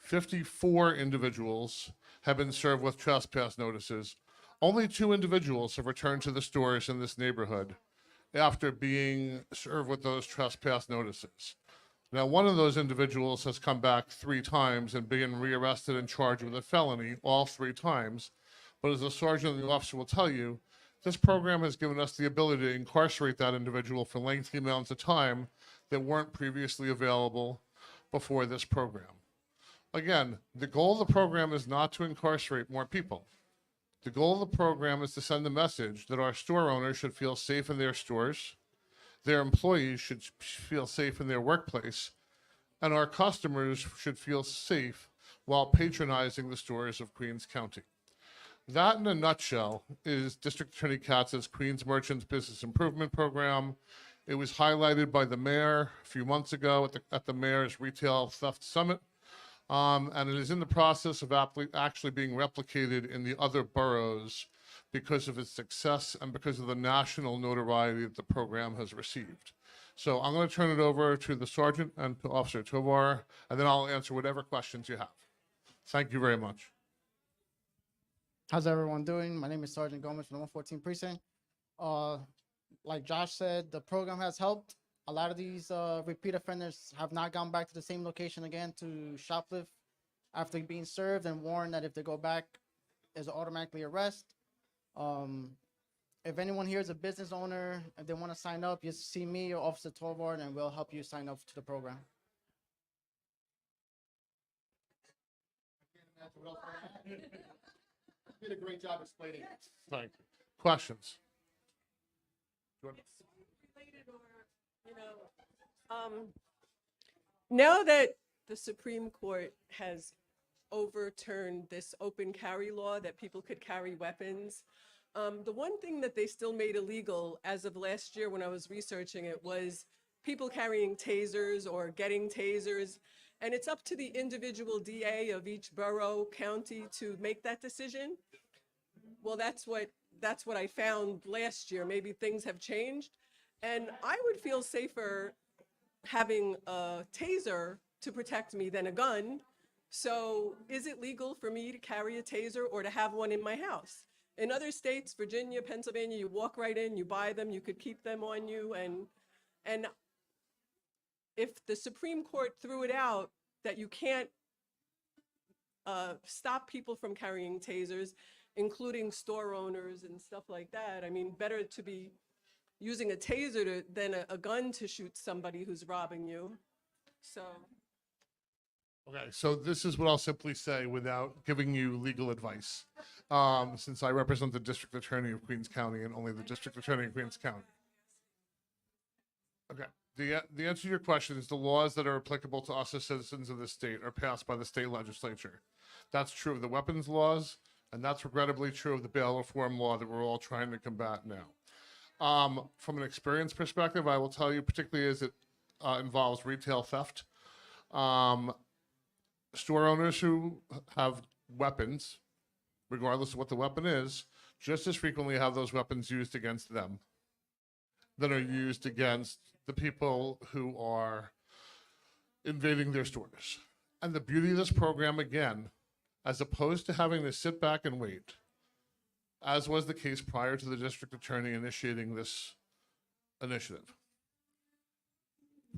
54 individuals have been served with trespass notices. Only 2 individuals have returned to the stores in this neighborhood after being served with those trespass notices. Now, one of those individuals has come back 3 times and been rearrested and charged with a felony all 3 times. But as the sergeant and the officer will tell you, this program has given us the ability to incarcerate that individual for lengthy amounts of time that weren't previously available before this program. Again, the goal of the program is not to incarcerate more people. The goal of the program is to send a message that our store owners should feel safe in their stores, their employees should feel safe in their workplace, and our customers should feel safe while patronizing the stores of Queens County. That, in a nutshell, is District Attorney Katz's Queens Merchants Business Improvement Program. It was highlighted by the mayor a few months ago at the Mayor's Retail Theft Summit, and it is in the process of actually being replicated in the other boroughs because of its success and because of the national notoriety that the program has received. So I'm going to turn it over to the Sergeant and to Officer Tovar, and then I'll answer whatever questions you have. Thank you very much. How's everyone doing? My name is Sergeant Gomez from the 114 Precinct. Like Josh said, the program has helped. A lot of these repeat offenders have not gone back to the same location again to shoplift after being served and warned that if they go back, there's automatically arrest. If anyone here is a business owner, if they want to sign up, just see me or Officer Tovar, and we'll help you sign up to the program. You did a great job explaining it. Thank you. Questions? Now that the Supreme Court has overturned this open carry law that people could carry weapons, the one thing that they still made illegal as of last year when I was researching it was people carrying tasers or getting tasers. And it's up to the individual DA of each borough, county to make that decision. Well, that's what I found last year. Maybe things have changed. And I would feel safer having a taser to protect me than a gun. So is it legal for me to carry a taser or to have one in my house? In other states, Virginia, Pennsylvania, you walk right in, you buy them, you could keep them on you. And if the Supreme Court threw it out that you can't stop people from carrying tasers, including store owners and stuff like that, I mean, better to be using a taser than a gun to shoot somebody who's robbing you. So. Okay, so this is what I'll simply say without giving you legal advice, since I represent the District Attorney of Queens County and only the District Attorney of Queens County. Okay, the answer to your question is the laws that are applicable to us as citizens of the state are passed by the state legislature. That's true of the weapons laws, and that's regrettably true of the bail reform law that we're all trying to combat now. From an experience perspective, I will tell you, particularly as it involves retail theft, store owners who have weapons, regardless of what the weapon is, just as frequently have those weapons used against them than are used against the people who are invading their stores. And the beauty of this program, again, as opposed to having to sit back and wait, as was the case prior to the district attorney initiating this initiative.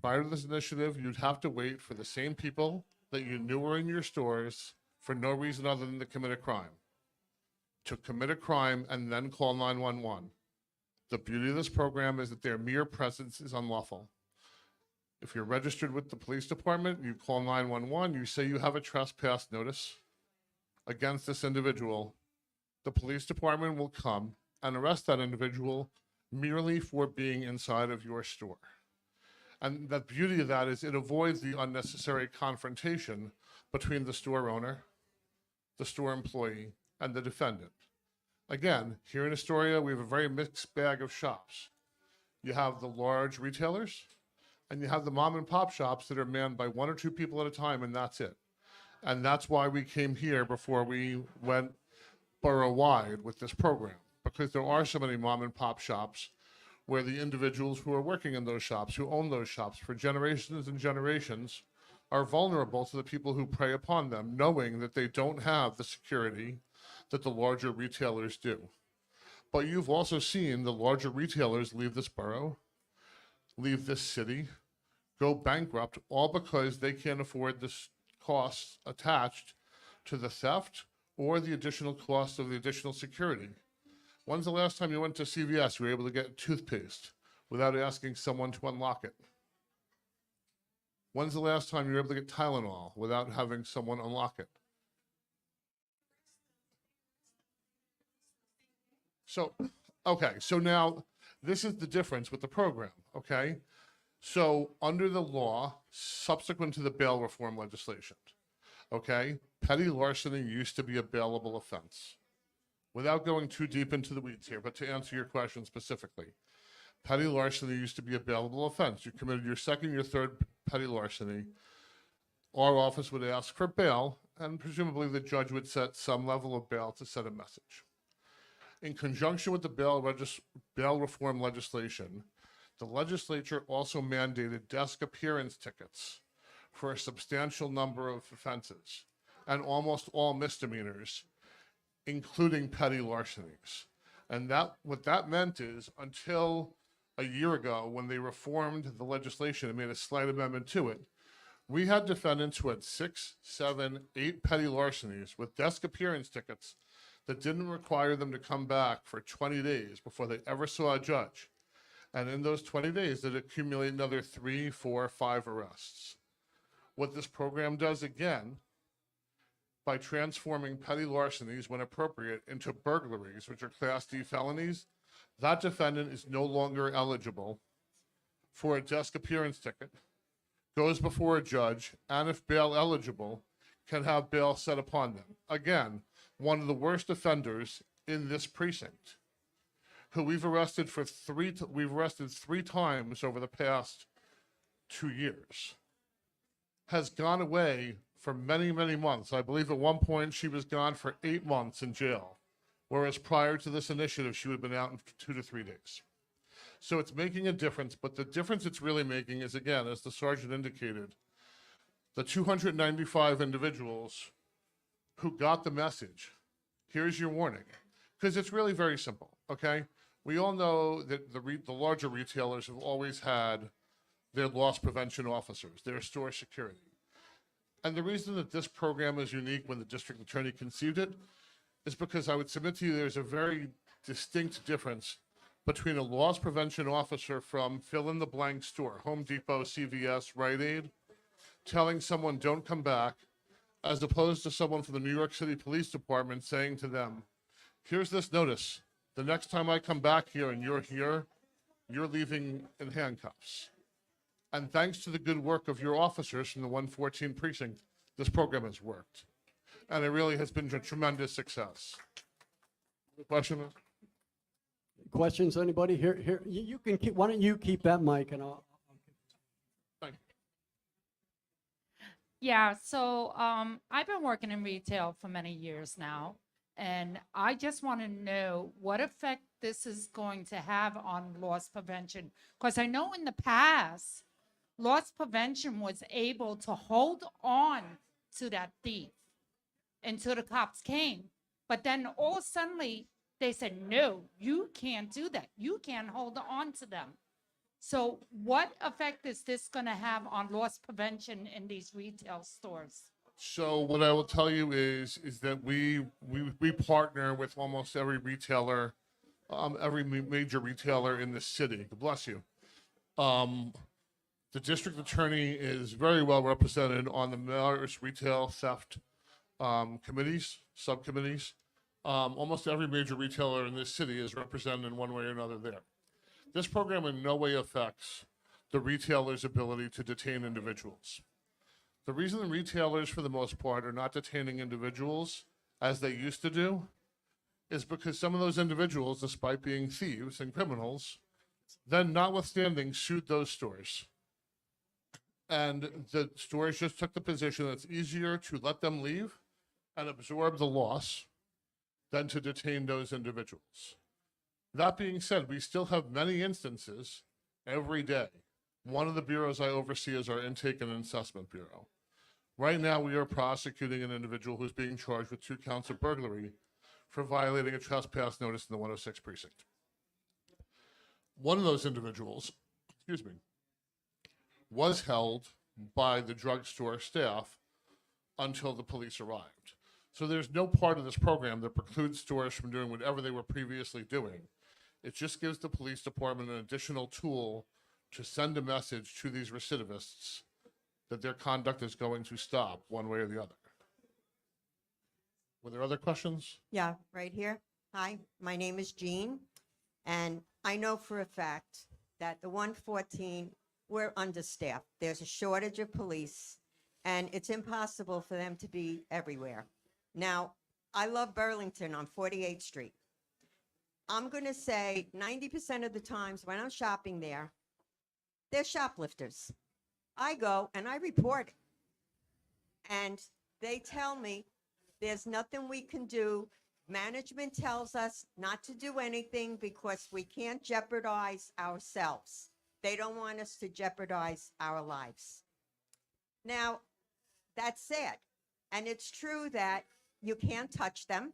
Prior to this initiative, you'd have to wait for the same people that you knew were in your stores for no reason other than to commit a crime. To commit a crime and then call 911. The beauty of this program is that their mere presence is unlawful. If you're registered with the police department, you call 911, you say you have a trespass notice against this individual, the police department will come and arrest that individual merely for being inside of your store. And the beauty of that is it avoids the unnecessary confrontation between the store owner, the store employee, and the defendant. Again, here in Astoria, we have a very mixed bag of shops. You have the large retailers, and you have the mom and pop shops that are manned by 1 or 2 people at a time, and that's it. And that's why we came here before we went borough-wide with this program, because there are so many mom and pop shops where the individuals who are working in those shops, who own those shops for generations and generations, are vulnerable to the people who prey upon them, knowing that they don't have the security that the larger retailers do. But you've also seen the larger retailers leave this borough, leave this city, go bankrupt, all because they can't afford the costs attached to the theft or the additional cost of the additional security. When's the last time you went to CVS, you were able to get toothpaste without asking someone to unlock it? When's the last time you were able to get Tylenol without having someone unlock it? So, okay, so now this is the difference with the program, okay? So under the law, subsequent to the bail reform legislation, okay, petty larceny used to be a bailable offense. Without going too deep into the weeds here, but to answer your question specifically, petty larceny used to be a bailable offense. You committed your second, your third petty larceny. Our office would ask for bail, and presumably the judge would set some level of bail to set a message. In conjunction with the bail reform legislation, the legislature also mandated desk appearance tickets for a substantial number of offenses and almost all misdemeanors, including petty larcenies. And what that meant is until a year ago, when they reformed the legislation and made a slight amendment to it, we had defendants who had 6, 7, 8 petty larcenies with desk appearance tickets that didn't require them to come back for 20 days before they ever saw a judge. And in those 20 days, they'd accumulate another 3, 4, 5 arrests. What this program does again, by transforming petty larcenies when appropriate into burglaries, which are Class D felonies, that defendant is no longer eligible for a desk appearance ticket, goes before a judge, and if bail eligible, can have bail set upon them. Again, one of the worst offenders in this precinct, who we've arrested three times over the past 2 years, has gone away for many, many months. I believe at one point she was gone for 8 months in jail, whereas prior to this initiative, she would have been out in 2 to 3 days. So it's making a difference, but the difference it's really making is, again, as the sergeant indicated, the 295 individuals who got the message, here's your warning. Because it's really very simple, okay? We all know that the larger retailers have always had their loss prevention officers, their store security. And the reason that this program is unique when the district attorney conceived it is because I would submit to you there's a very distinct difference between a loss prevention officer from fill-in-the-blank store, Home Depot, CVS, Rite Aid, telling someone don't come back, as opposed to someone from the New York City Police Department saying to them, here's this notice. The next time I come back here and you're here, you're leaving in handcuffs. And thanks to the good work of your officers from the 114 precinct, this program has worked. And it really has been a tremendous success. Question? Questions, anybody? Here, you can keep, why don't you keep that mic and I'll. Thank you. Yeah, so I've been working in retail for many years now, and I just want to know what effect this is going to have on loss prevention. Because I know in the past, loss prevention was able to hold on to that thief until the cops came. But then all suddenly they said, no, you can't do that. You can't hold on to them. So what effect is this going to have on loss prevention in these retail stores? So what I will tell you is that we partner with almost every retailer, every major retailer in the city. Bless you. The district attorney is very well represented on the mayor's retail theft committees, subcommittees. Almost every major retailer in this city is represented in one way or another there. This program in no way affects the retailer's ability to detain individuals. The reason the retailers, for the most part, are not detaining individuals as they used to do is because some of those individuals, despite being thieves and criminals, then notwithstanding sued those stores. And the stores just took the position that it's easier to let them leave and absorb the loss than to detain those individuals. That being said, we still have many instances every day. One of the bureaus I oversee is our Intake and Assessment Bureau. Right now, we are prosecuting an individual who's being charged with 2 counts of burglary for violating a trespass notice in the 106 precinct. One of those individuals, excuse me, was held by the drugstore staff until the police arrived. So there's no part of this program that precludes stores from doing whatever they were previously doing. It just gives the police department an additional tool to send a message to these recidivists that their conduct is going to stop one way or the other. Were there other questions? Yeah, right here. Hi, my name is Jean, and I know for a fact that the 114, we're understaffed. There's a shortage of police, and it's impossible for them to be everywhere. Now, I love Burlington on 48th Street. I'm going to say 90% of the times when I'm shopping there, they're shoplifters. I go and I report it. And they tell me there's nothing we can do. Management tells us not to do anything because we can't jeopardize ourselves. They don't want us to jeopardize our lives. Now, that's sad. And it's true that you can't touch them.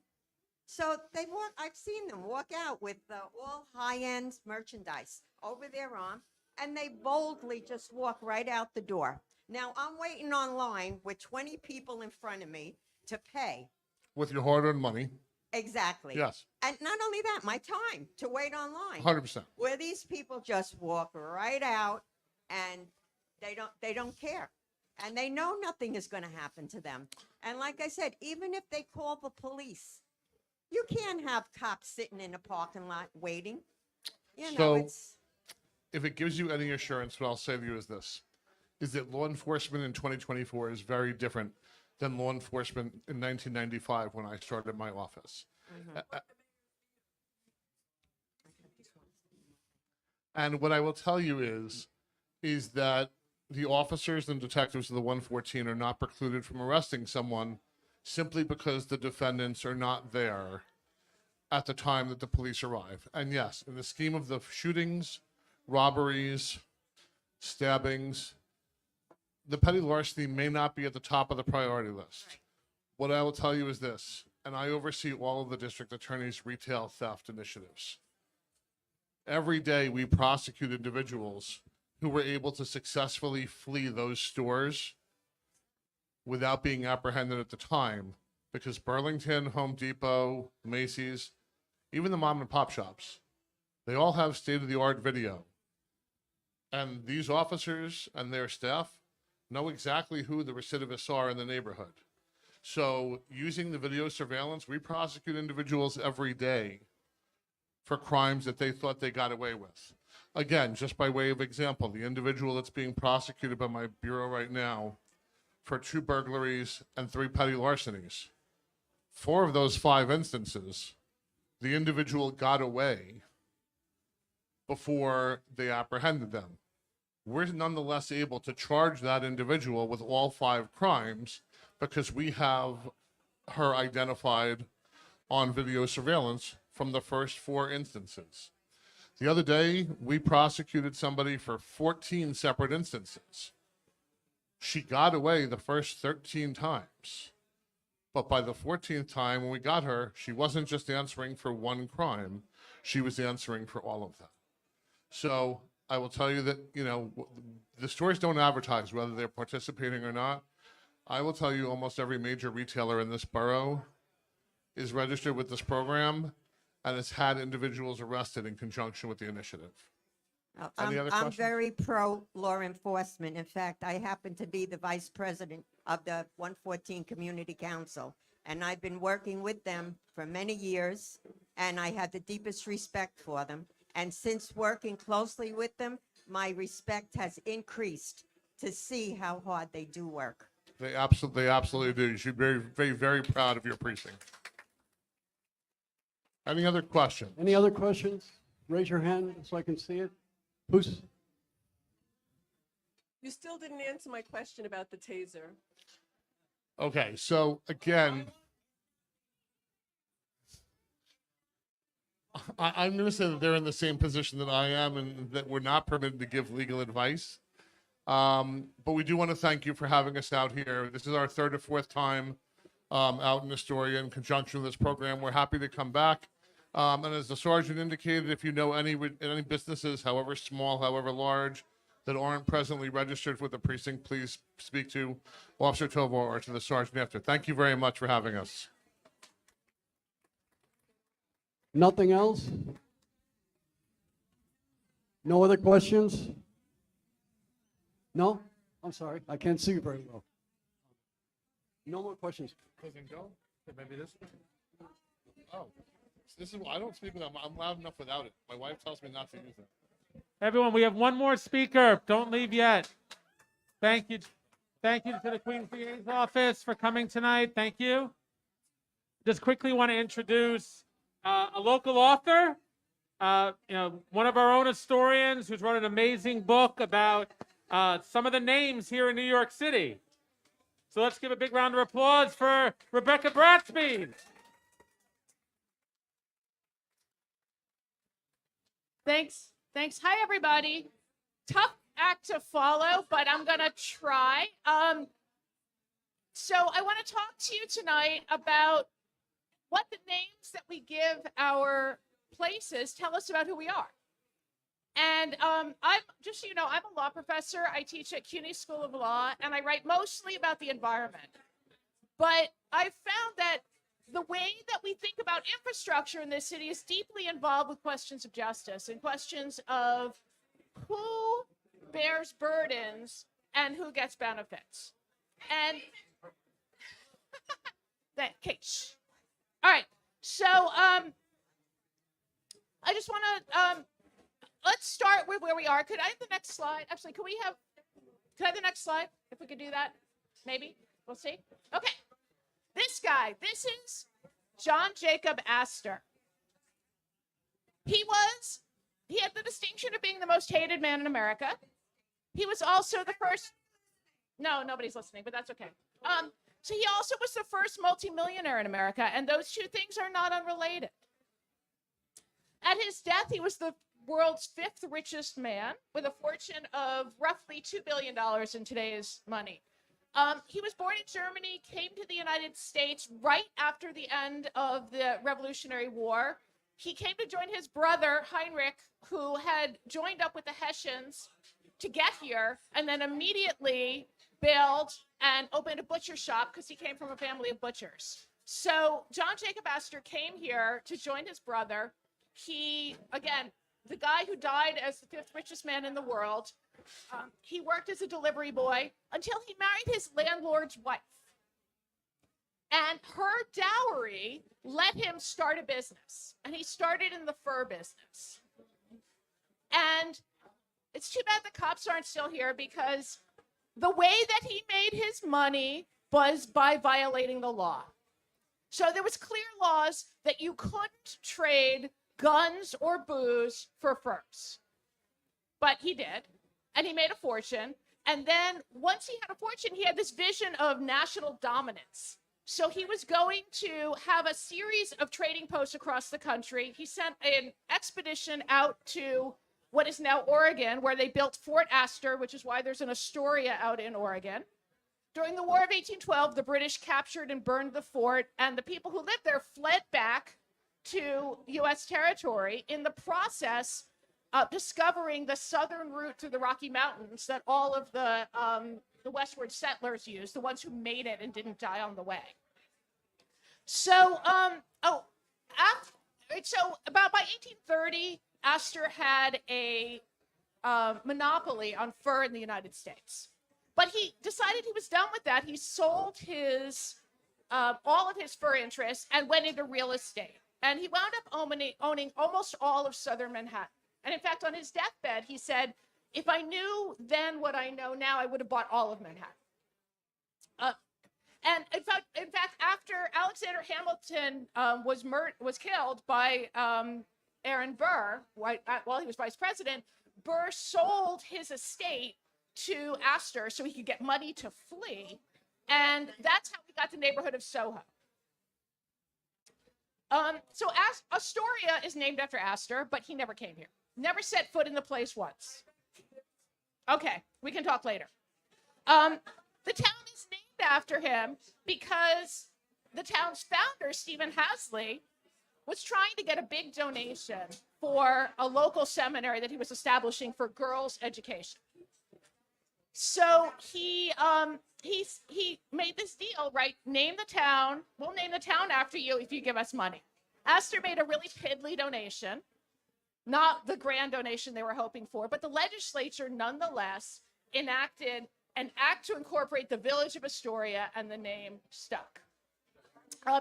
So they walk, I've seen them walk out with all high-end merchandise over their arm, and they boldly just walk right out the door. Now, I'm waiting online with 20 people in front of me to pay. With your hard-earned money. Exactly. Yes. And not only that, my time to wait online. 100%. Where these people just walk right out and they don't care. And they know nothing is going to happen to them. And like I said, even if they call the police, you can't have cops sitting in a parking lot waiting. You know, So, it's if it gives you any assurance, what I'll say to you is this, is that law enforcement in 2024 is very different than law enforcement in 1995 when I started my office. And what I will tell you is that the officers and detectives of the 114 are not precluded from arresting someone simply because the defendants are not there at the time that the police arrive. And yes, in the scheme of the shootings, robberies, stabbings, the petty larceny may not be at the top of the priority list. What I will tell you is this, and I oversee all of the district attorney's retail theft initiatives. Every day we prosecute individuals who were able to successfully flee those stores without being apprehended at the time, because Burlington, Home Depot, Macy's, even the mom and pop shops, they all have state-of-the-art video. And these officers and their staff know exactly who the recidivists are in the neighborhood. So using the video surveillance, we prosecute individuals every day for crimes that they thought they got away with. Again, just by way of example, the individual that's being prosecuted by my bureau right now for 2 burglaries and 3 petty larcenies, 4 of those 5 instances, the individual got away before they apprehended them. We're nonetheless able to charge that individual with all 5 crimes because we have her identified on video surveillance from the first 4 instances. The other day, we prosecuted somebody for 14 separate instances. She got away the first 13 times. But by the 14th time when we got her, she wasn't just answering for 1 crime, she was answering for all of them. So I will tell you that, you know, the stores don't advertise whether they're participating or not. I will tell you almost every major retailer in this borough is registered with this program and has had individuals arrested in conjunction with the initiative. Any other I'm questions? very pro law enforcement. In fact, I happen to be the vice president of the 114 Community Council, and I've been working with them for many years, and I have the deepest respect for them. And since working closely with them, my respect has increased to see how hard they do work. They absolutely do. You should be very, very, very proud of your precinct. Any other questions? Any other questions? Raise your hand so I can see it. Who's? You still didn't answer my question about the taser. Okay, so again, I'm going to say that they're in the same position that I am and that we're not permitted to give legal advice. But we do want to thank you for having us out here. This is our third or fourth time out in Astoria in conjunction with this program. We're happy to come back. And as the sergeant indicated, if you know any businesses, however small, however large, that aren't presently registered with the precinct, please speak to Officer Tovar or to the sergeant after. Thank you very much for having us. Nothing else? No other questions? No? I'm sorry, I can't see you very well. No more questions. Maybe this. Oh, this is. I don't speak with them. I'm loud enough without it. My wife tells me not to use it. Everyone, we have one more speaker. Don't leave yet. Thank you. Thank you to the Queen's VA's office for coming tonight. Thank you. Just quickly want to introduce a local author, one of our own historians who's wrote an amazing book about some of the names here in New York City. So let's give a big round of applause for Rebecca Bratsby. Thanks. Hi, everybody. Tough act to follow, but I'm going to try. So I want to talk to you tonight about what the names that we give our places tell us about who we are. And I'm just, I'm a law professor. I teach at CUNY School of Law, and I write mostly about the environment. But I've found that the way that we think about infrastructure in this city is deeply involved with questions of justice and questions of who bears burdens and who gets benefits. And that case. All right. So I just want to let's start with where we are. Could I have the next slide? Actually, could I have the next slide? If we could do that, maybe. We'll see. Okay. This guy, this is John Jacob Astor. He had the distinction of being the most hated man in America. He was also the first, no, nobody's listening, but that's okay. So he also was the first multimillionaire in America, and those two things are not unrelated. At his death, he was the world's fifth richest man with a fortune of roughly $2 billion in today's money. He was born in Germany, came to the United States right after the end of the Revolutionary War. He came to join his brother, Heinrich, who had joined up with the Hessians to get here, and then immediately bailed and opened a butcher shop because he came from a family of butchers. So John Jacob Astor came here to join his brother. He, again, the guy who died as the fifth richest man in the world, he worked as a delivery boy until he married his landlord's wife. And her dowry let him start a business. And he started in the fur business. And it's too bad the cops aren't still here, because the way that he made his money was by violating the law. So there was clear laws that you couldn't trade guns or booze for furs. But he did. And he made a fortune. And then once he had a fortune, he had this vision of national dominance. So he was going to have a series of trading posts across the country. He sent an expedition out to what is now Oregon, where they built Fort Astor, which is why there's an Astoria out in Oregon. During the War of 1812, the British captured and burned the fort, and the people who lived there fled back to U.S. territory, in the process discovering the southern route through the Rocky Mountains that all of the westward settlers used, the ones who made it and didn't die on the way. So, so about by 1830, Astor had a monopoly on fur in the United States. But he decided he was done with that. He sold his all of his fur interests and went into real estate. And he wound up owning almost all of southern Manhattan. And in fact, on his deathbed, he said, if I knew then what I know now, I would have bought all of Manhattan. And in fact, after Alexander Hamilton was killed by Aaron Burr while he was vice president, Burr sold his estate to Astor so he could get money to flee. And that's how we got the neighborhood of Soho. So Astoria is named after Astor, but he never came here. Never set foot in the place once. Okay, we can talk later. The town is named after him because the town's founder, Stephen Hasley, was trying to get a big donation for a local seminary that he was establishing for girls' education. So he made this deal, right? Name the town. We'll name the town after you if you give us money. Astor made a really piddly donation, not the grand donation they were hoping for, but the legislature nonetheless enacted an act to incorporate the village of Astoria, and the name stuck.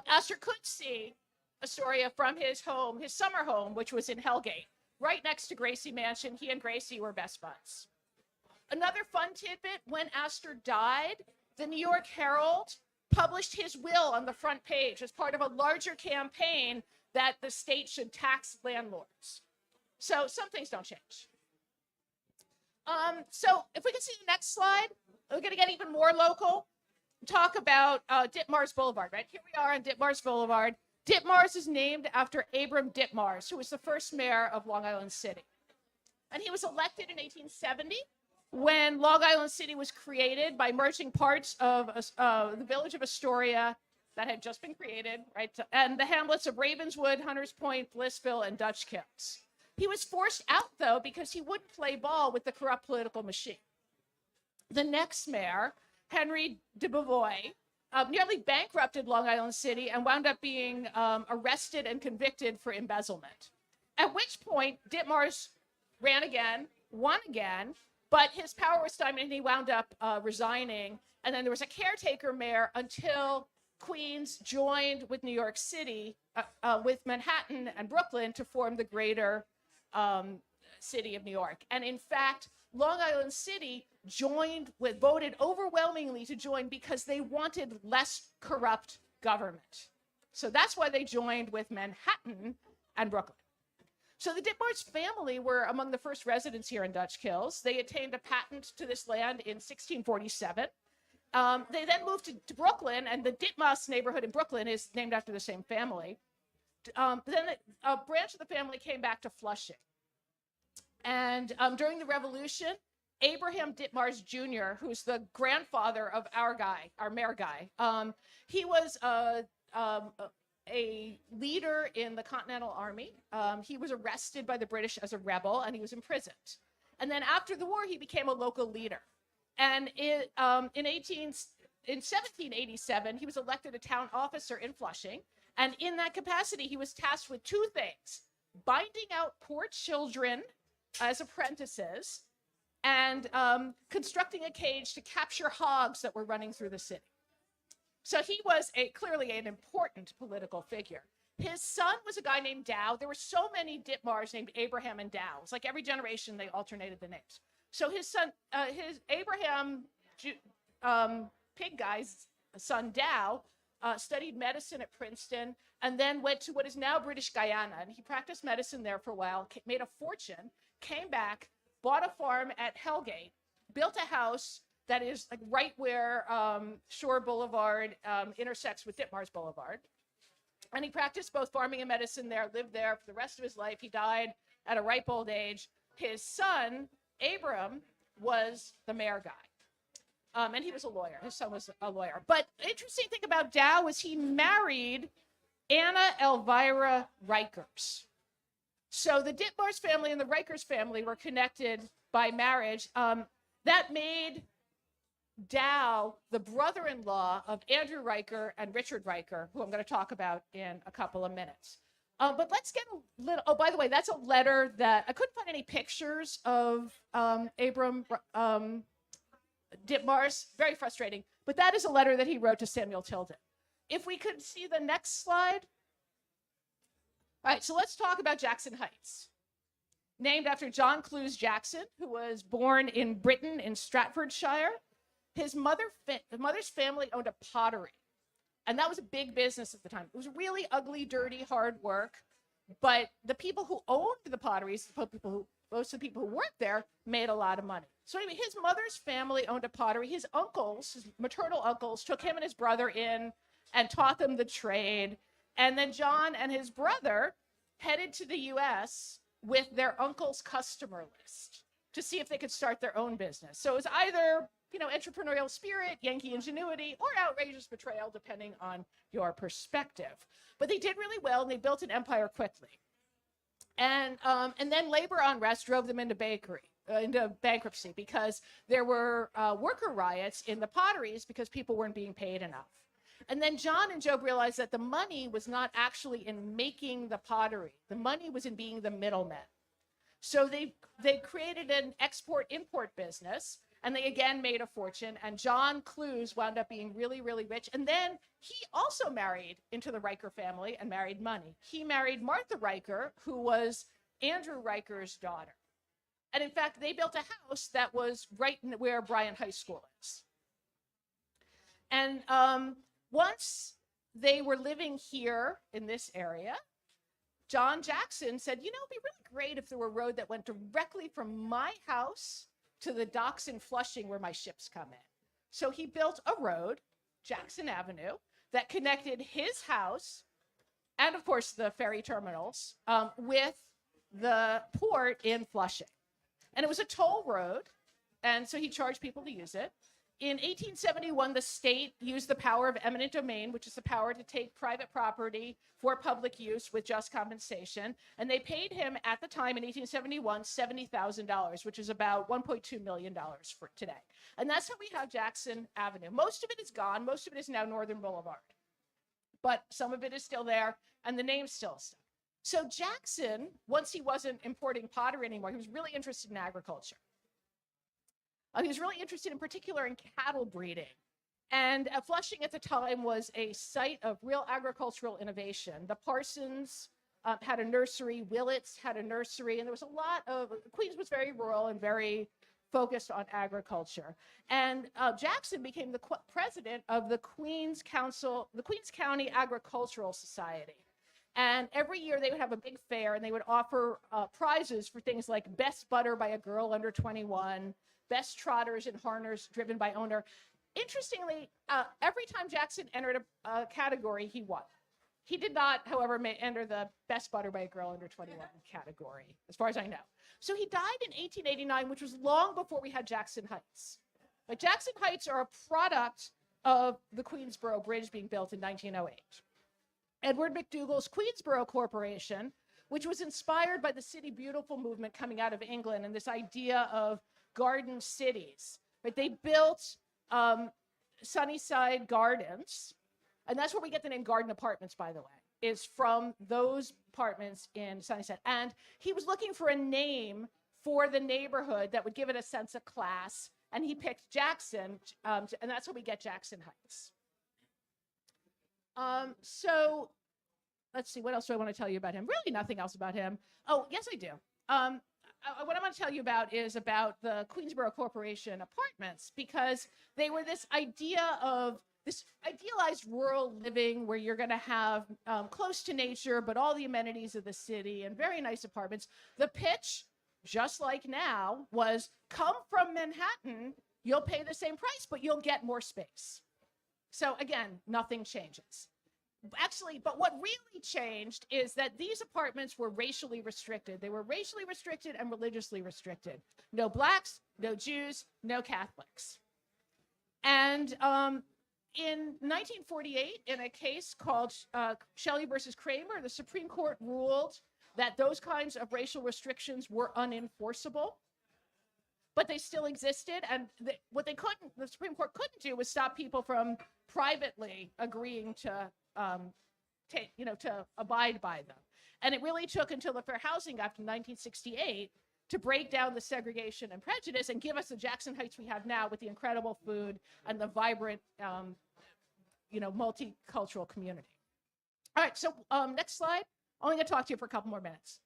Astor could see Astoria from his home, his summer home, which was in Hellgate, right next to Gracie Mansion. He and Gracie were best buds. Another fun tidbit, when Astor died, the New York Herald published his will on the front page as part of a larger campaign that the state should tax landlords. So some things don't change. So if we can see the next slide, we're going to get even more local. Talk about Ditmars Boulevard, right? Here we are on Ditmars Boulevard. Ditmars is named after Abram Ditmars, who was the first mayor of Long Island City. And he was elected in 1870 when Long Island City was created by merging parts of the village of Astoria that had just been created, right? And the hamlets of Ravenswood, Hunters Point, Blissville, and Dutch Kills. He was forced out, though, because he wouldn't play ball with the corrupt political machine. The next mayor, Henry de Beauvois, nearly bankrupted Long Island City and wound up being arrested and convicted for embezzlement. At which point, Ditmars ran again, won again, but his power was stymied and he wound up resigning. And then there was a caretaker mayor until Queens joined with New York City, with Manhattan and Brooklyn to form the greater city of New York. And in fact, Long Island City voted overwhelmingly to join because they wanted less corrupt government. So that's why they joined with Manhattan and Brooklyn. So the Ditmars family were among the first residents here in Dutch Kills. They attained a patent to this land in 1647. They then moved to Brooklyn, and the Ditmas neighborhood in Brooklyn is named after the same family. Then a branch of the family came back to Flushing. And during the Revolution, Abraham Ditmars Jr., who's the grandfather of our mayor guy, he was a leader in the Continental Army. He was arrested by the British as a rebel, and he was imprisoned. And then after the war, he became a local leader. And in 1787, he was elected a town officer in Flushing. And in that capacity, he was tasked with two things: binding out poor children as apprentices and constructing a cage to capture hogs that were running through the city. So he was clearly an important political figure. His son was a guy named Dow. There were so many Ditmars named Abraham and Dow. It's like every generation they alternated the names. So his son, his Abraham Pig Guy's son Dow, studied medicine at Princeton and then went to what is now British Guyana. And he practiced medicine there for a while, made a fortune, came back, bought a farm at Hellgate, built a house that is like right where Shore Boulevard intersects with Ditmars Boulevard. And he practiced both farming and medicine there, lived there for the rest of his life. He died at a ripe old age. His son, Abram, was the mayor guy. And he was a lawyer. His son was a lawyer. But the interesting thing about Dow was he married Anna Elvira Rikers. So the Ditmars family and the Rikers family were connected by marriage. That made Dow the brother-in-law of Andrew Riker and Richard Riker, who I'm going to talk about in a couple of minutes. But let's get a little, oh, by the way, that's a letter that, I couldn't find any pictures of Abram Ditmars, very frustrating, but that is a letter that he wrote to Samuel Tilden. If we could see the next slide. All right, so let's talk about Jackson Heights. Named after John Clews Jackson, who was born in Britain in Stratfordshire. His mother's family owned a pottery, and that was a big business at the time. It was really ugly, dirty, hard work, but the people who owned the potteries, most of the people who worked there, made a lot of money. So anyway, his mother's family owned a pottery. His uncles, his maternal uncles, took him and his brother in and taught them the trade. And then John and his brother headed to the U.S. with their uncle's customer list to see if they could start their own business. So it was either, entrepreneurial spirit, Yankee ingenuity, or outrageous betrayal, depending on your perspective. But they did really well, and they built an empire quickly. And then labor unrest drove them into bankruptcy because there were worker riots in the potteries because people weren't being paid enough. And then John and Job realized that the money was not actually in making the pottery. The money was in being the middleman. So they created an export-import business, and they again made a fortune. And John Clues wound up being really, really rich. And then he also married into the Riker family and married money. He married Martha Riker, who was Andrew Riker's daughter. And in fact, they built a house that was right where Bryan High School is. And once they were living here in this area, John Jackson said, it'd be really great if there were a road that went directly from my house to the docks in Flushing where my ships come in. So he built a road, Jackson Avenue, that connected his house and, of course, the ferry terminals with the port in Flushing. And it was a toll road, and so he charged people to use it. In 1871, the state used the power of eminent domain, which is the power to take private property for public use with just compensation. And they paid him at the time in 1871, $70,000, which is about $1.2 million for today. And that's how we have Jackson Avenue. Most of it is gone. Most of it is now Northern Boulevard. But some of it is still there, and the name's still stuck. So Jackson, once he wasn't importing pottery anymore, he was really interested in agriculture. He was really interested in particular in cattle breeding. And Flushing at the time was a site of real agricultural innovation. The Parsons had a nursery, Willits had a nursery, and there was a lot of, Queens was very rural and very focused on agriculture. And Jackson became the president of the Queens County Agricultural Society. And every year they would have a big fair, and they would offer prizes for things like best butter by a girl under 21, best trotters and harners driven by owner. Interestingly, every time Jackson entered a category, he won. He did not, however, enter the best butter by a girl under 21 category, as far as I know. So he died in 1889, which was long before we had Jackson Heights. But Jackson Heights are a product of the Queensboro Bridge being built in 1908. Edward McDougall's Queensboro Corporation, which was inspired by the City Beautiful movement coming out of England and this idea of garden cities. Right? They built Sunnyside Gardens, and that's where we get the name Garden Apartments, by the way, is from those apartments in Sunnyside. And he was looking for a name for the neighborhood that would give it a sense of class, and he picked Jackson, and that's how we get Jackson Heights. So let's see, what else do I want to tell you about him? Really nothing else about him. Oh, yes, I do. What I want to tell you about is about the Queensboro Corporation apartments, because they were this idea of this idealized rural living where you're going to have close to nature, but all the amenities of the city and very nice apartments. The pitch, just like now, was come from Manhattan, you'll pay the same price, but you'll get more space. So again, nothing changes. Actually, but what really changed is that these apartments were racially restricted. They were racially restricted and religiously restricted. No blacks, no Jews, no Catholics. And in 1948, in a case called Shelley versus Kramer, the Supreme Court ruled that those kinds of racial restrictions were unenforceable, but they still existed. And what the Supreme Court couldn't do was stop people from privately agreeing to to abide by them. And it really took until the Fair Housing Act in 1968 to break down the segregation and prejudice and give us the Jackson Heights we have now with the incredible food and the vibrant, multicultural community. All right, so next slide. I'm only gonna talk to you for a couple more minutes.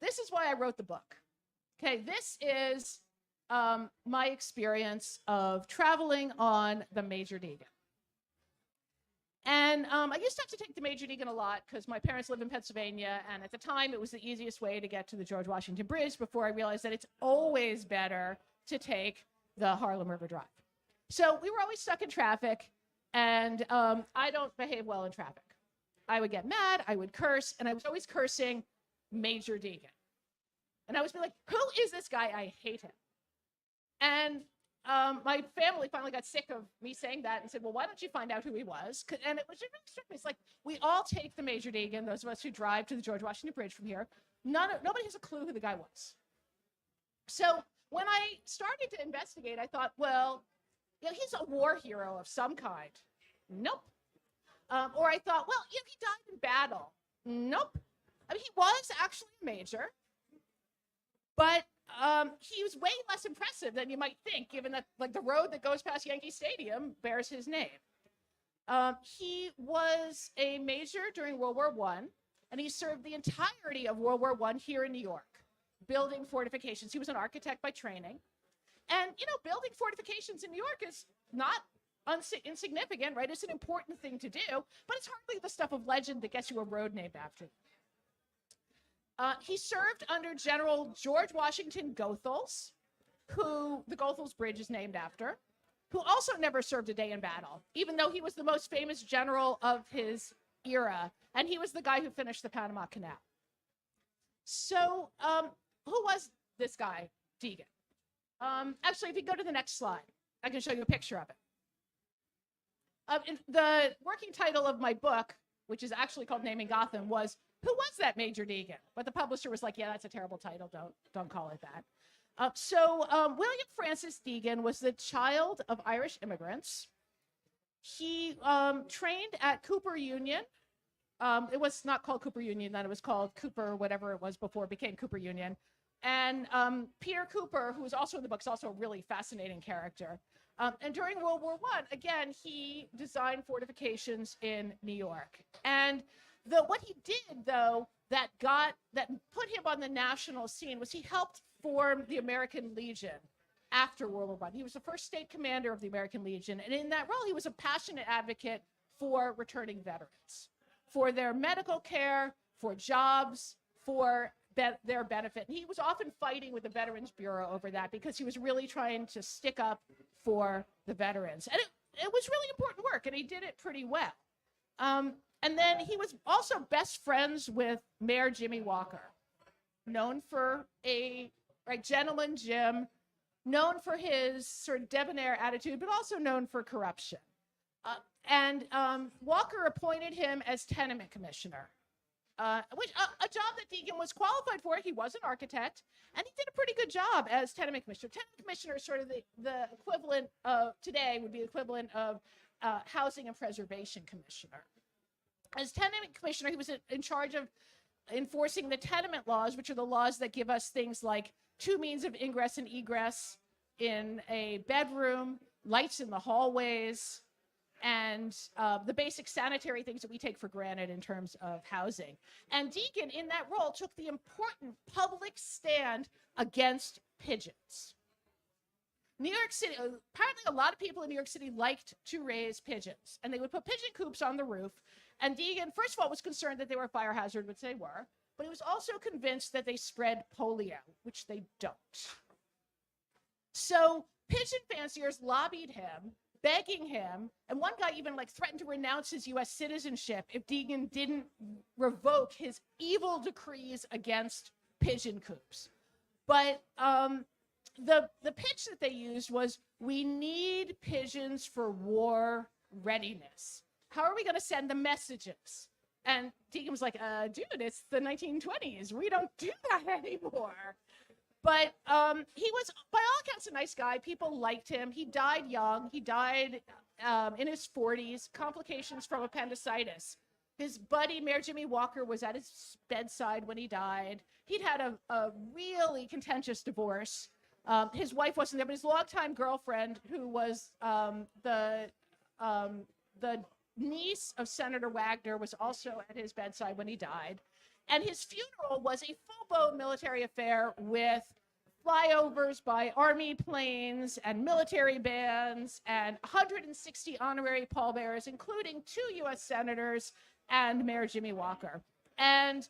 This is why I wrote the book. Okay, this is my experience of traveling on the Major Deegan. And I used to have to take the Major Deegan a lot because my parents live in Pennsylvania, and at the time it was the easiest way to get to the George Washington Bridge before I realized that it's always better to take the Harlem River Drive. So we were always stuck in traffic, and I don't behave well in traffic. I would get mad, I would curse, and I was always cursing Major Deegan. And I was like, who is this guy? I hate him. And my family finally got sick of me saying that and said, well, why don't you find out who he was? And it was really struck me. It's like, we all take the Major Deegan, those of us who drive to the George Washington Bridge from here. Nobody has a clue who the guy was. So when I started to investigate, I thought, well, he's a war hero of some kind. Nope. Or I thought, well, he died in battle. Nope. I mean, he was actually a major, but he was way less impressive than you might think, given that like the road that goes past Yankee Stadium bears his name. He was a major during World War I, and he served the entirety of World War I here in New York, building fortifications. He was an architect by training. And, building fortifications in New York is not insignificant, right? It's an important thing to do, but it's hardly the stuff of legend that gets you a road named after him. He served under General George Washington Goethals, who the Goethals Bridge is named after, who also never served a day in battle, even though he was the most famous general of his era, and he was the guy who finished the Panama Canal. So who was this guy, Deegan? Actually, if you go to the next slide, I can show you a picture of it. The working title of my book, which is actually called Naming Gotham, was "Who Was That Major Deegan?" But the publisher was like, "Yeah, that's a terrible title. Don't call it that." William Francis Deegan was the child of Irish immigrants. He trained at Cooper Union. It was not called Cooper Union then; it was called Cooper, whatever it was before it became Cooper Union. And Peter Cooper, who is also in the book, is also a really fascinating character. And during World War I, again, he designed fortifications in New York. And what he did, though, that put him on the national scene was he helped form the American Legion after World War I. He was the first state commander of the American Legion. And in that role, he was a passionate advocate for returning veterans, for their medical care, for jobs, for their benefit. And he was often fighting with the Veterans Bureau over that because he was really trying to stick up for the veterans. And it was really important work, and he did it pretty well. And then he was also best friends with Mayor Jimmy Walker, known for Gentleman Jim, known for his sort of debonair attitude, but also known for corruption. Walker appointed him as tenement commissioner. Which a job that Deegan was qualified for. He was an architect, and he did a pretty good job as tenement commissioner. Tenement commissioner is sort of the equivalent of today would be the equivalent of housing and preservation commissioner. As tenement commissioner, he was in charge of enforcing the tenement laws, which are the laws that give us things like 2 means of ingress and egress in a bedroom, lights in the hallways, and the basic sanitary things that we take for granted in terms of housing. And Deegan, in that role, took the important public stand against pigeons. New York City, apparently a lot of people in New York City liked to raise pigeons, and they would put pigeon coops on the roof. And Deegan, first of all, was concerned that they were a fire hazard, which they were, but he was also convinced that they spread polio, which they don't. So pigeon fanciers lobbied him, begging him, and one guy even threatened to renounce his U.S. citizenship if Deegan didn't revoke his evil decrees against pigeon coops. But the pitch that they used was, we need pigeons for war readiness. How are we going to send the messages? And Deegan was like, dude, it's the 1920s. We don't do that anymore. But he was, by all accounts, a nice guy. People liked him. He died young. He died in his 40s, complications from appendicitis. His buddy, Mayor Jimmy Walker, was at his bedside when he died. He'd had a really contentious divorce. His wife wasn't there, but his longtime girlfriend, who was the niece of Senator Wagner, was also at his bedside when he died. And his funeral was a full-blown military affair with flyovers by Army planes and military bands and 160 honorary pallbearers, including 2 U.S. senators and Mayor Jimmy Walker. And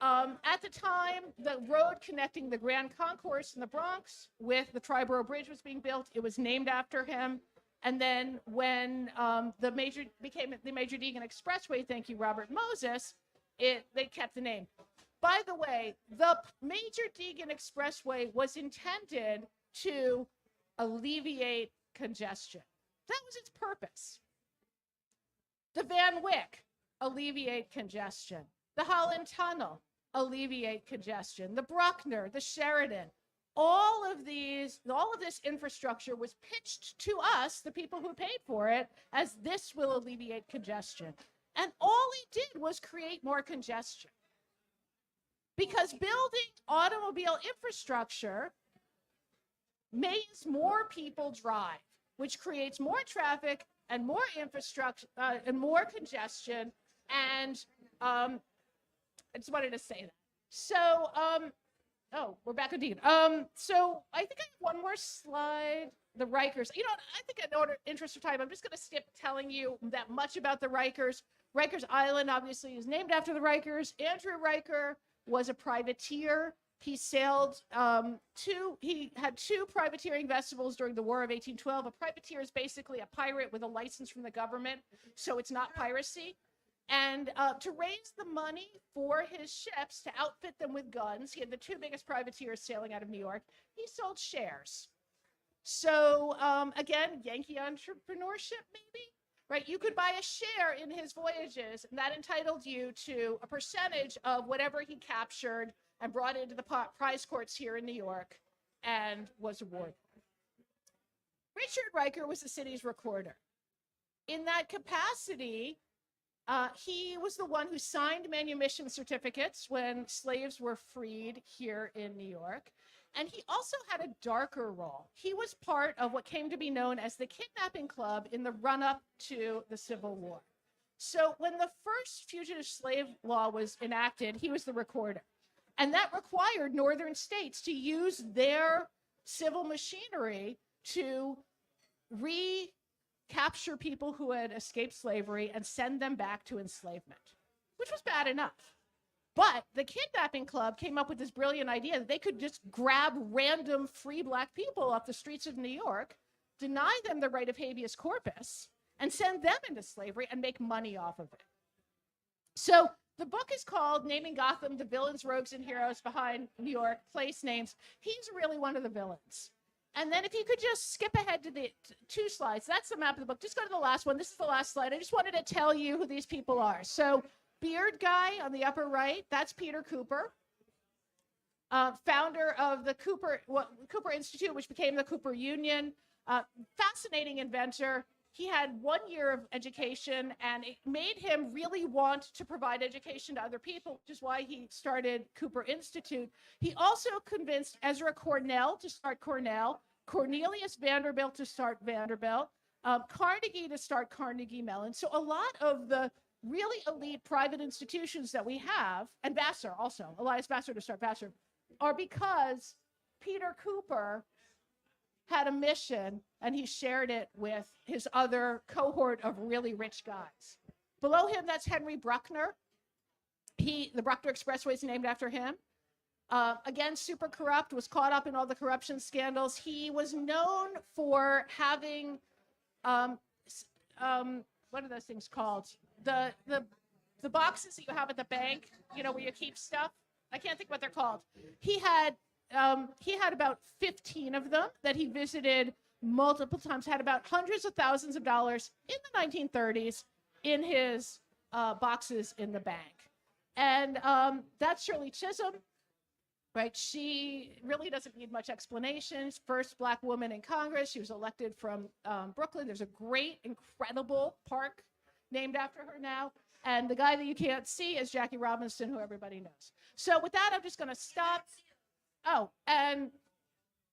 at the time, the road connecting the Grand Concourse in the Bronx with the Triborough Bridge was being built. It was named after him. And then when the Major became the Major Deegan Expressway, thank you, Robert Moses, they kept the name. By the way, the major Deegan Expressway was intended to alleviate congestion. That was its purpose. The Van Wyck, alleviate congestion. The Holland Tunnel, alleviate congestion. The Bruckner, the Sheridan, all of this infrastructure was pitched to us, the people who paid for it, as this will alleviate congestion. And all it did was create more congestion. Because building automobile infrastructure makes more people drive, which creates more traffic and more infrastructure and more congestion. And I just wanted to say that. So, oh, we're back on Dean. So I think I have one more slide. The Rikers. You know, I think in interest of time, I'm just going to skip telling you that much about the Rikers. Rikers Island, obviously, is named after the Rikers. Andrew Riker was a privateer. He sailed he had 2 privateering vessels during the War of 1812. A privateer is basically a pirate with a license from the government, so it's not piracy. And to raise the money for his ships, to outfit them with guns, he had the 2 biggest privateers sailing out of New York. He sold shares. So again, Yankee entrepreneurship, maybe? Right, you could buy a share in his voyages, and that entitled you to a percentage of whatever he captured and brought into the prize courts here in New York and was awarded. Richard Riker was the city's recorder. In that capacity, he was the one who signed manumission certificates when slaves were freed here in New York. And he also had a darker role. He was part of what came to be known as the Kidnapping Club in the run-up to the Civil War. So when the first fugitive slave law was enacted, he was the recorder. And that required northern states to use their civil machinery to recapture people who had escaped slavery and send them back to enslavement, which was bad enough. But the Kidnapping Club came up with this brilliant idea that they could just grab random free Black people off the streets of New York, deny them the right of habeas corpus, and send them into slavery and make money off of it. So the book is called Naming Gotham, the Villains, Rogues, and Heroes Behind New York Place Names. He's really one of the villains. And then if you could just skip ahead to the 2 slides, that's the map of the book. Just go to the last one. This is the last slide. I just wanted to tell you who these people are. So beard guy on the upper right, that's Peter Cooper, founder of the Cooper Institute, which became the Cooper Union. Fascinating inventor. He had 1 year of education, and it made him really want to provide education to other people, which is why he started Cooper Institute. He also convinced Ezra Cornell to start Cornell, Cornelius Vanderbilt to start Vanderbilt, Carnegie to start Carnegie Mellon. So a lot of the really elite private institutions that we have, and Vassar also, Elias Vassar to start Vassar, are because Peter Cooper had a mission and he shared it with his other cohort of really rich guys. Below him, that's Henry Bruckner. The Bruckner Expressway is named after him. Again, super corrupt, was caught up in all the corruption scandals. He was known for having, what are those things called? The boxes that you have at the bank, you know, where you keep stuff. I can't think what they're called. He had about 15 of them that he visited multiple times, had about hundreds of thousands of dollars in the 1930s in his boxes in the bank. And that's Shirley Chisholm, right? She really doesn't need much explanation. First Black woman in Congress. She was elected from Brooklyn. There's a great, incredible park named after her now. And the guy that you can't see is Jackie Robinson, who everybody knows. So with that, I'm just going to stop. Oh, and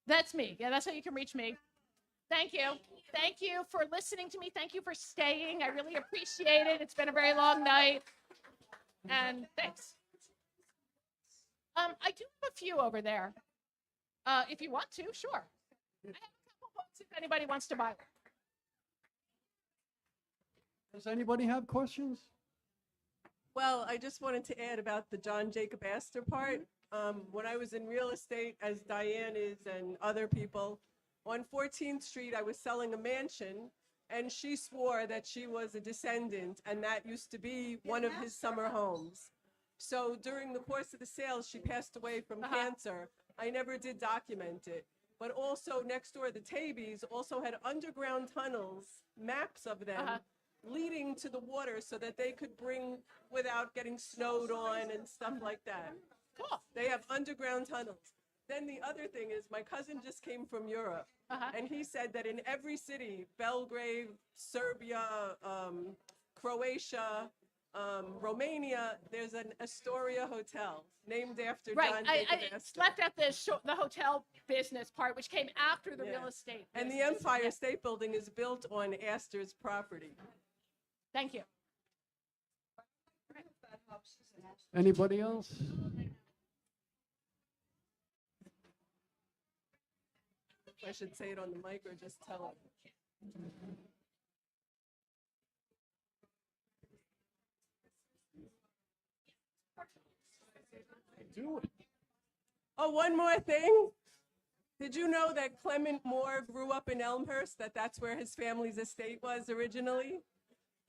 that's me. Yeah, that's how you can reach me. Thank you. Thank you for listening to me. Thank you for staying. I really appreciate it. It's been a very long night. And thanks. I do have a few over there. If you want to, sure. I have a couple books if anybody wants to buy one. Does anybody have questions? Well, I just wanted to add about the John Jacob Astor part. When I was in real estate, as Diane is and other people, on 14th Street, I was selling a mansion, and she swore that she was a descendant, and that used to be one of his summer homes. So during the course of the sale, she passed away from cancer. I never did document it. But also next door, the Tabies also had underground tunnels, maps of them, leading to the water so that they could bring without getting snowed on and stuff like that. Cool. They have underground tunnels. Then the other thing is my cousin just came from Europe, and he said that in every city, Belgrade, Serbia, Croatia, Romania, there's an Astoria hotel named after Right. John I Jacob Astor. left out the hotel business part, which came after the real estate. And the business. Empire State Building is built on Astor's property. Thank you. Anybody else? I should say it on the mic or just tell it. Do it. Oh, one more thing. Did you know that Clement Moore grew up in Elmhurst, that's where his family's estate was originally?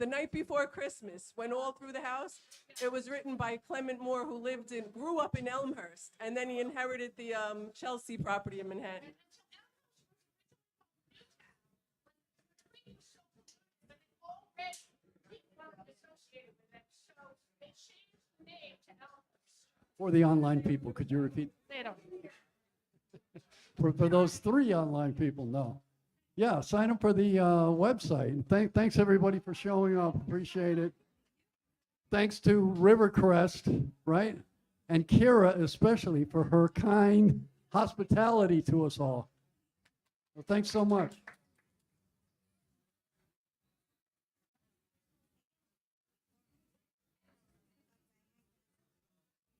The Night Before Christmas, when all through the house, it was written by Clement Moore, who grew up in Elmhurst, and then he inherited the Chelsea property in Manhattan. For the online people, could you repeat? They don't. For those 3 online people, no. Yeah, sign up for the website. Thanks everybody for showing up. Appreciate it. Thanks to Rivercrest, right? And Kira especially for her kind hospitality to us all. Well, thanks so much.